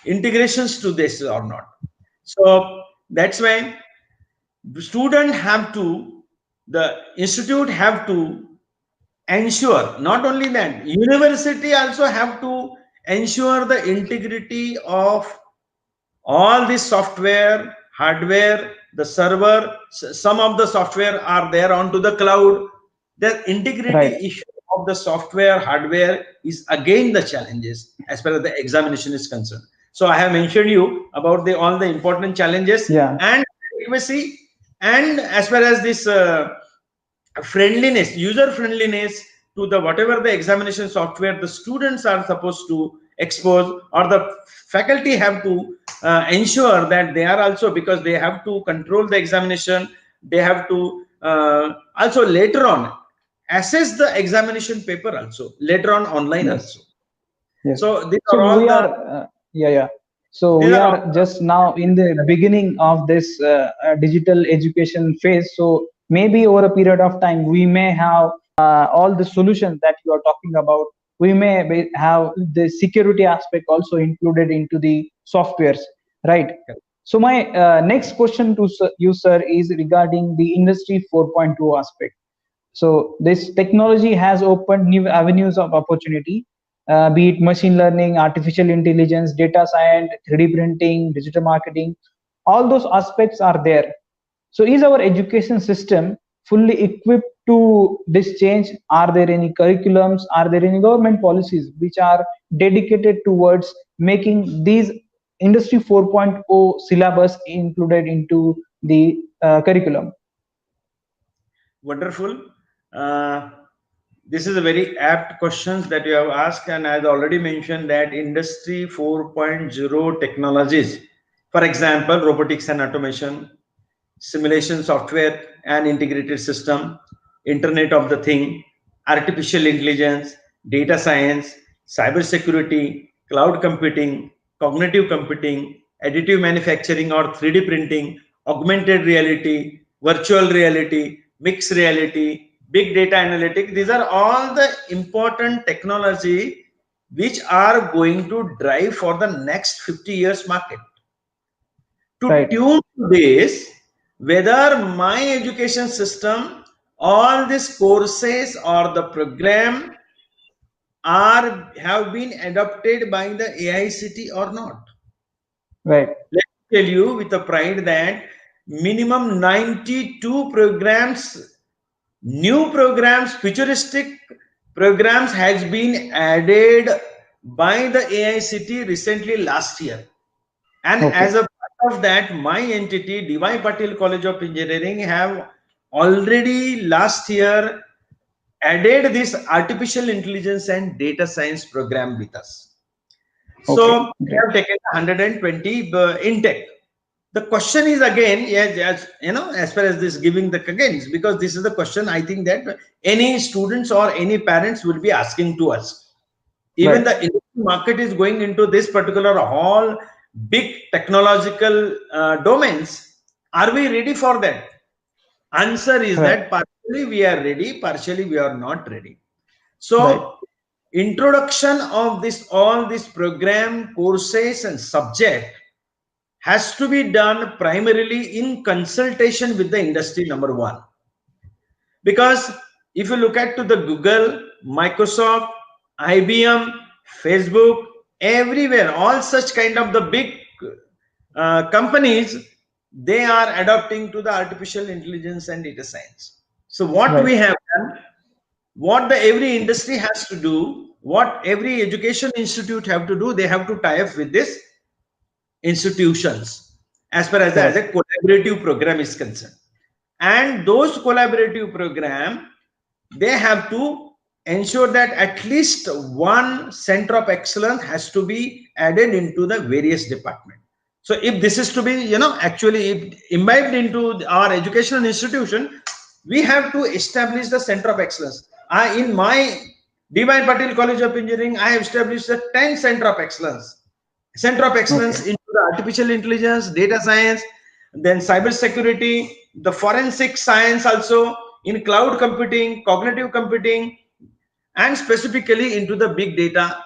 integrations to this or not? So that's why student have to, the institute have to ensure, not only that, university also have to ensure the integrity of all this software, hardware, the server. Some of the software are there onto the cloud. The integrity Right. issue of the software, hardware is again the challenges as far as the examination is concerned. So I have mentioned you about the all the important challenges Yeah. and adequacy, and as far as this friendliness, user friendliness to the whatever the examination software the students are supposed to expose, or the faculty have to ensure that they are also, because they have to control the examination, they have to also later on assess the examination paper also later on online Yes. also. Yes. So these So are all we the, are, yeah, yeah. So these we are all are just now in the beginning of this digital education phase. So maybe over a period of time, we may have all the solutions that you are talking about. We may have the security aspect also included into the softwares, right? So my next question to you, sir, is regarding the industry 4.2 aspect. So this technology has opened new avenues of opportunity, be it machine learning, artificial intelligence, data science, 3D printing, digital marketing. All those aspects are there. So is our education system fully equipped to this change? Are there any curriculums? Are there any government policies which are dedicated towards making these industry 4.0 syllabus included into the curriculum? wonderful. Uh, this is a very apt questions that you have asked, and I already mentioned that industry 4.0 technologies, for example, robotics and automation, simulation software and integrated system, internet of the thing, artificial intelligence, data science, cyber security, cloud computing, cognitive computing, additive manufacturing or 3D printing, augmented reality, virtual reality, mixed reality, big data analytics. These are all the important technology which are going to drive for the next 50 years market. To Right. tune to this, whether my education system, all these courses or the program are have been adopted by the AICT or not. Right. Let me tell you with a pride that minimum 92 programs, new programs, futuristic programs has been added by the AICT recently last year. And as Okay. a part of that, my entity, DY Patil College of Engineering, have already last year added this artificial intelligence and data science program with us. Okay. So we Great. have taken 120 intake. The question is again, yes, as as far as this giving the again, because this is the question I think that any students or any parents will be asking to us. Even Right. the industry market is going into this particular all big technological domains. Are we ready for that? Answer is Right. that partially we are ready, partially we are not ready. Right. So introduction of this all this program courses and subject has to be done primarily in consultation with the industry, number one. Because if you look at to the Google, Microsoft, IBM, Facebook, everywhere, all such kind of the big companies, they are adopting to the artificial intelligence and data science. So what Right. we have done, what the every industry has to do, what every education institute have to do, they have to tie up with this institutions as far as a Correct. collaborative program is concerned. And those collaborative program, they have to ensure that at least one center of excellence has to be added into the various department. So if this is to be, actually imbibed into our educational institution, we have to establish the center of excellence. In my DYPCOE College of Engineering, I have established a 10 center of excellence Okay. into the artificial intelligence, data science, then cyber security, the forensic science, also in cloud computing, cognitive computing, and specifically into the big data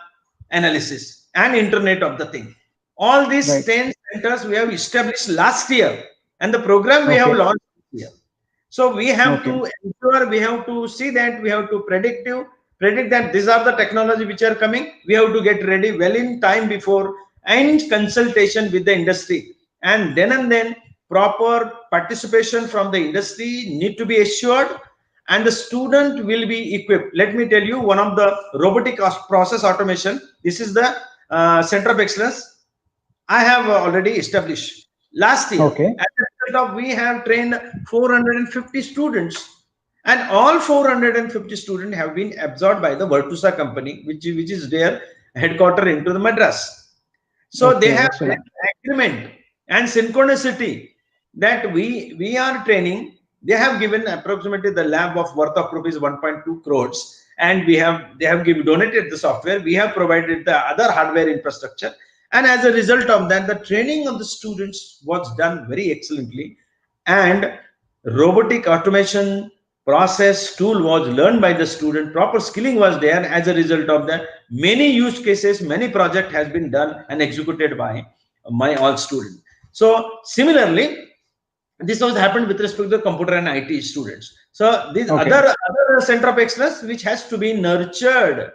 analysis and internet of the thing. All these Right. 10 centers we have established last year, and the program we have Okay. launched this year. So we have Okay. to ensure, we have to see that, we have to predict that these are the technology which are coming. We have to get ready well in time before, and consultation with the industry, and then proper participation from the industry need to be assured, and the student will be equipped. Let me tell you one of the robotic process automation. This is the center of excellence I have already established last year. Okay. As a result of, we have trained 450 students, and all 450 students have been absorbed by the Virtusa company, which is their headquarter into the Madras. So they Okay. have an Excellent. agreement and synchronicity that we are training. They have given approximately the lab of worth of rupees 1.2 crores, and they have given donated the software. We have provided the other hardware infrastructure, and as a result of that, the training of the students was done very excellently, and robotic automation process tool was learned by the student. Proper skilling was there. As a result of that, many use cases, many project has been done and executed by my all student. So similarly, this was happened with respect to the computer and IT students. So these Okay. other center of excellence which has to be nurtured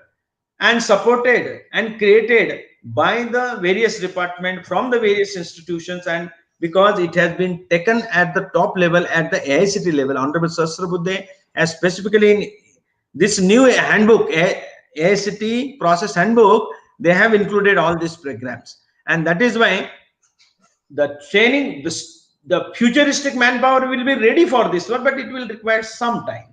and supported and created by the various department from the various institutions, and because it has been taken at the top level, at the AICT level, Honorable Sastra Buddhe has specifically in this new handbook, AICT process handbook, they have included all these programs, and that is why the training, the futuristic manpower will be ready for this one, but it will require some time.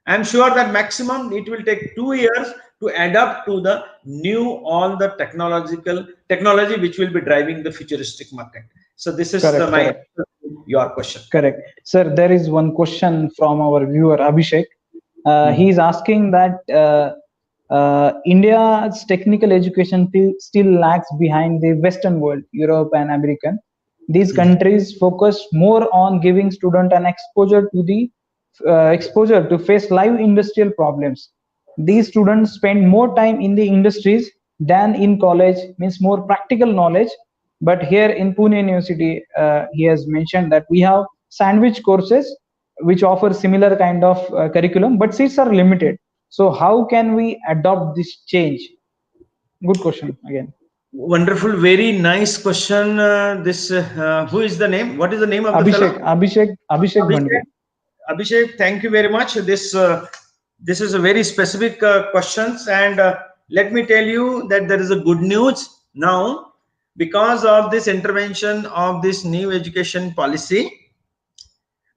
I'm sure that maximum it will take 2 years to adapt to the new, all the technology which will be driving the futuristic market. So this is Correct. my Correct. answer to your question. Correct. Sir, there is one question from our viewer Abhishek. He is asking that India's technical education still lags behind the Western world, Europe and American. These countries focus more on giving student an exposure to face live industrial problems. These students spend more time in the industries than in college, means more practical knowledge. But here in Pune University, he has mentioned that we have sandwich courses which offer similar kind of curriculum, but seats are limited. So how can we adopt this change? Good question again. Wonderful, very nice question. This who is the name? What is the name of the fellow? Abhishek Bhandge. Abhishek. Abhishek, thank you very much. This is a very specific questions, and let me tell you that there is a good news now. Because of this intervention of this new education policy,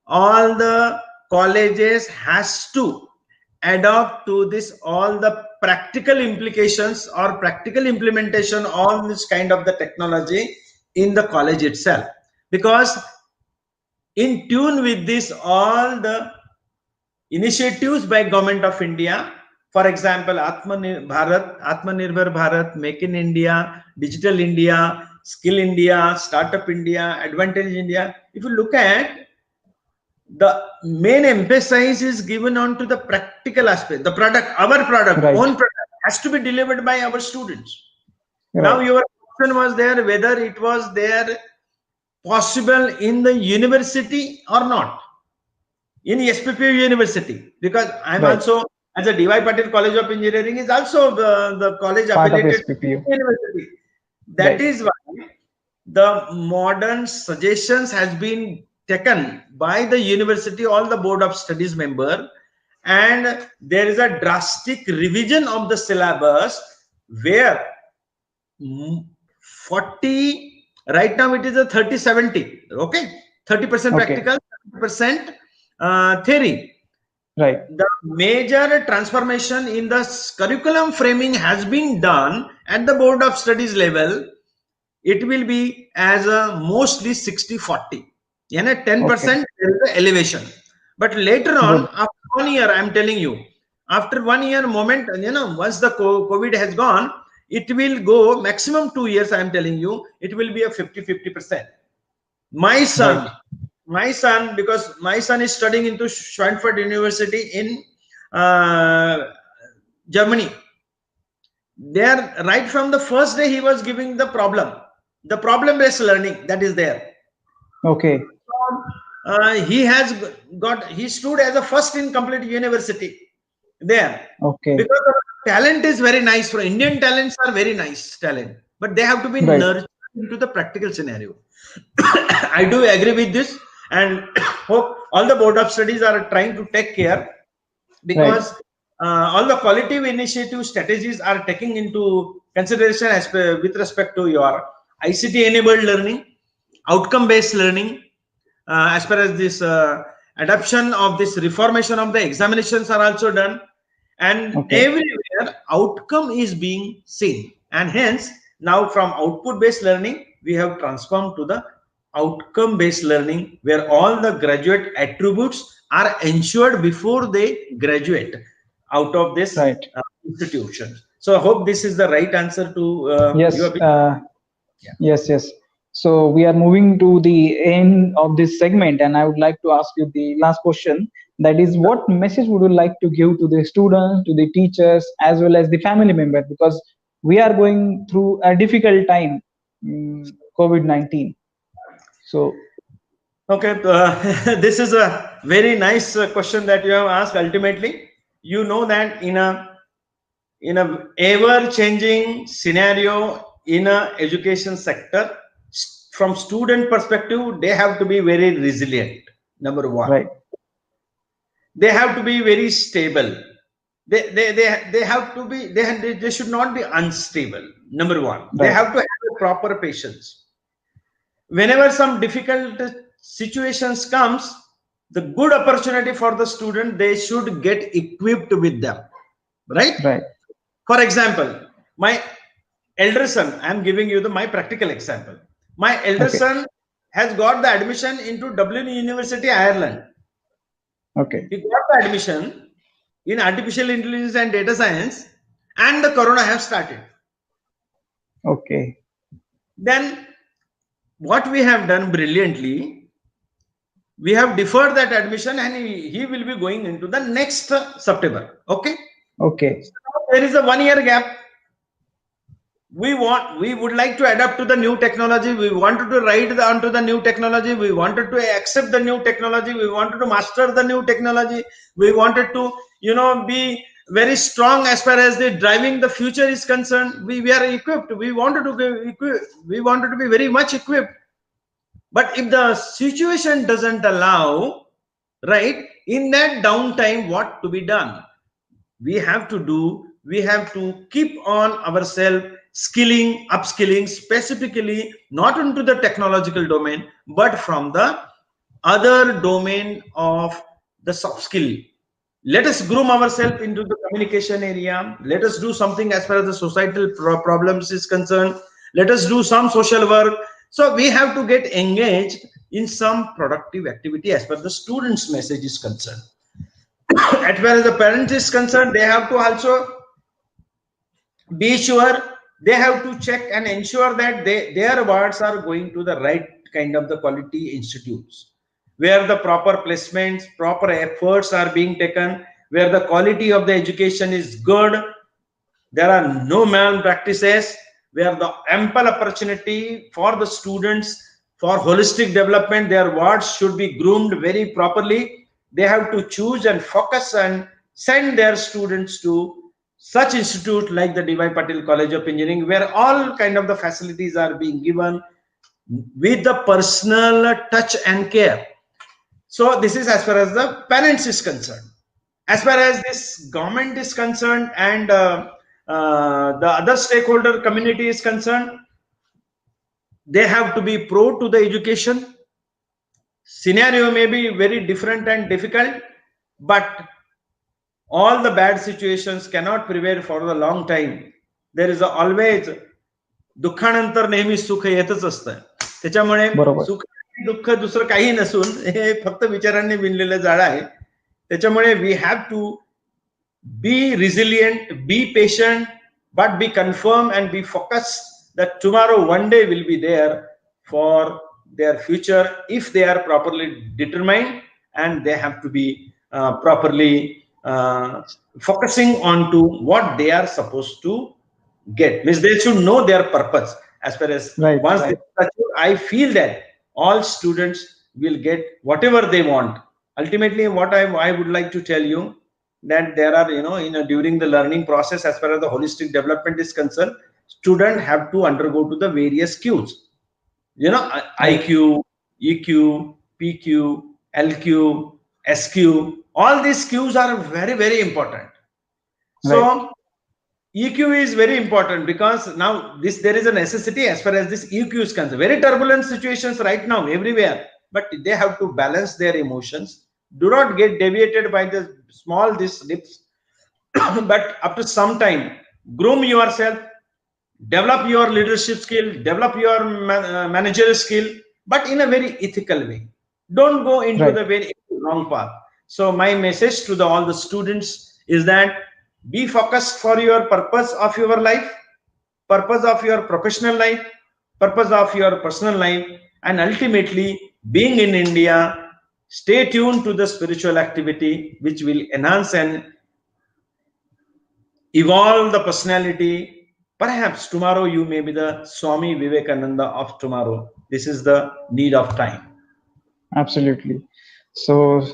all the colleges has to adopt to this, all the practical implications or practical implementation on this kind of the technology in the college itself, because in tune with this, all the initiatives by government of India, for example, Atmanirbhar Bharat, Make in India, Digital India, Skill India, Startup India, Advantage India. If you look at, the main emphasis is given on to the practical aspect. The product, our product, Right. own product, has to be delivered by our students. Now, Right. your question was there whether it was there possible in the university or not, in SPPU University, because I'm Right. also, as a DY Patil College of Engineering is also the college Part of affiliated SPPU. to university. That Right. is why the modern suggestions has been taken by the university, all the board of studies member, and there is a drastic revision of the syllabus where 40, right now it is a 30-70, okay, 30% Okay. practical, 30% theory. Right. The major transformation in the curriculum framing has been done at the board of studies level. It will be as a mostly 60-40, and a Okay. 10% there is the elevation. But later on, Good. after 1 year, I am telling you, after 1 year moment, once the COVID has gone, it will go maximum 2 years. I am telling you, it will be a 50-50%. My Right. son, because my son is studying into Schweinfurt University in uh, Germany. There, right from the first day, he was giving the problem-based learning that is there. Okay. He stood as a first in complete university there, Okay. because the talent is very nice. For Indian talents are very nice talent, but they have to be Right. nurtured into the practical scenario. I do agree with this, and hope all the board of studies are trying to take care, Right. because all the qualitative initiative strategies are taking into consideration with respect to your ICT enabled learning, outcome based learning, as far as this adoption of this reformation of the examinations are also done, and Okay. everywhere outcome is being seen, and hence now from output based learning we have transformed to the outcome based learning, where all the graduate attributes are ensured before they graduate out of this Right. institution. So I hope this is the right answer to Yes. your. Yeah. Yes. Yes. So we are moving to the end of this segment, and I would like to ask you the last question. That is, what message would you like to give to the students, to the teachers, as well as the family member? Because we are going through a difficult time, COVID-19. So, Okay, this is a very nice question that you have asked. Ultimately, you know that in a ever changing scenario in a education sector, from student perspective, they have to be very resilient. Number one, right. they have to be very stable. They have to be they should not be unstable. Number one, they Right. have to have a proper patience. Whenever some difficult situations comes, the good opportunity for the student, they should get equipped with them, right? Right. For example, my elder son, I am giving you my practical example. My elder Okay. son has got the admission into Dublin University, Ireland. Okay. He got the admission in artificial intelligence and data science, and the corona have started. Okay. Then what we have done brilliantly, we have deferred that admission, and he will be going into the next September. Okay. Okay. So there is a 1 year gap. We would like to adapt to the new technology. We wanted to ride onto the new technology. We wanted to accept the new technology. We wanted to master the new technology. We wanted to be very strong as far as the driving the future is concerned. We are equipped. We wanted to be equipped. We wanted to be very much equipped. But if the situation doesn't allow, right, in that downtime, what to be done? We have to keep on ourselves skilling, upskilling, specifically not into the technological domain, but from the other domain of the soft skill. Let us groom ourselves into the communication area. Let us do something as far as the societal problems is concerned. Let us do some social work. So we have to get engaged in some productive activity as far as the students message is concerned. As far as the parent is concerned, they have to also be sure, they have to check and ensure that their awards are going to the right kind of the quality institutes, where the proper placements, proper efforts are being taken, where the quality of the education is good, there are no malpractices, where the ample opportunity for the students for holistic development, their wards should be groomed very properly. They have to choose and focus and send their students to such institute like the DY Patil College of Engineering, where all kind of the facilities are being given with the personal touch and care. So this is as far as the parents is concerned. as far as this government is concerned and the other stakeholder community is concerned, they have to be pro to the education. Scenario may be very different and difficult, but all the bad situations cannot prevail for the long time. There is always दुःखानंतर नेहमी सुख येतच असतं. त्याच्यामुळे सुख दुःख दुसरं काही नसून हे फक्त विचारांनी विणलेलं जाळं आहे. त्याच्यामुळे we have to be resilient, be patient, but be confirm and be focused that tomorrow one day will be there for their future if they are properly determined, and they have to be properly focusing on to what they are supposed to get. Means they should know their purpose. As far as once they touch it, I feel that all students will get whatever they want. Ultimately, what I would like to tell you, that there are, during the learning process, as far as the holistic development is concerned, students have to undergo to the various cues. IQ, EQ, PQ, LQ, SQ. All these cues are very, very important. So EQ is very important because now there is a necessity as far as this EQ is concerned. Very turbulent situations right now everywhere, but they have to balance their emotions. Do not get deviated by the small dips, but up to some time, groom yourself, develop your leadership skill, develop your managerial skill, but in a very ethical way. Don't go into the very wrong path. So my message to all the students is that be focused for your purpose of your life, purpose of your professional life, purpose of your personal life, and ultimately, being in India, stay tuned to the spiritual activity which will enhance and evolve the personality. Perhaps tomorrow you may be the Swami Vivekananda of tomorrow. This is the need of time. Absolutely. So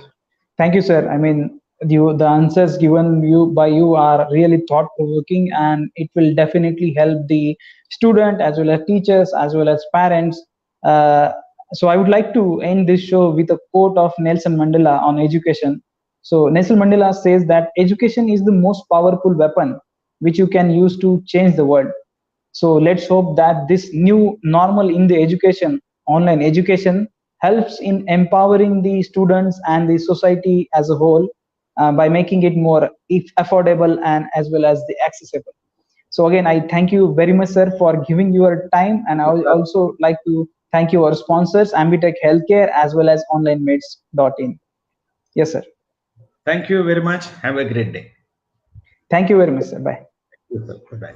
thank you, sir. I mean, the answers given by you are really thought-provoking, and it will definitely help the student as well as teachers as well as parents. So I would like to end this show with a quote of Nelson Mandela on education. So Nelson Mandela says that education is the most powerful weapon which you can use to change the world. So let's hope that this new normal in the education, online education, helps in empowering the students and the society as a whole by making it more affordable and as well as the accessible. So again, I thank you very much, sir, for giving your time, and I would also like to thank you our sponsors, Ambitech Healthcare as well as OnlineMeds.in. Yes, sir. Thank you very much. Have a great day. Thank you very much, sir. Bye. Thank you, sir. Bye.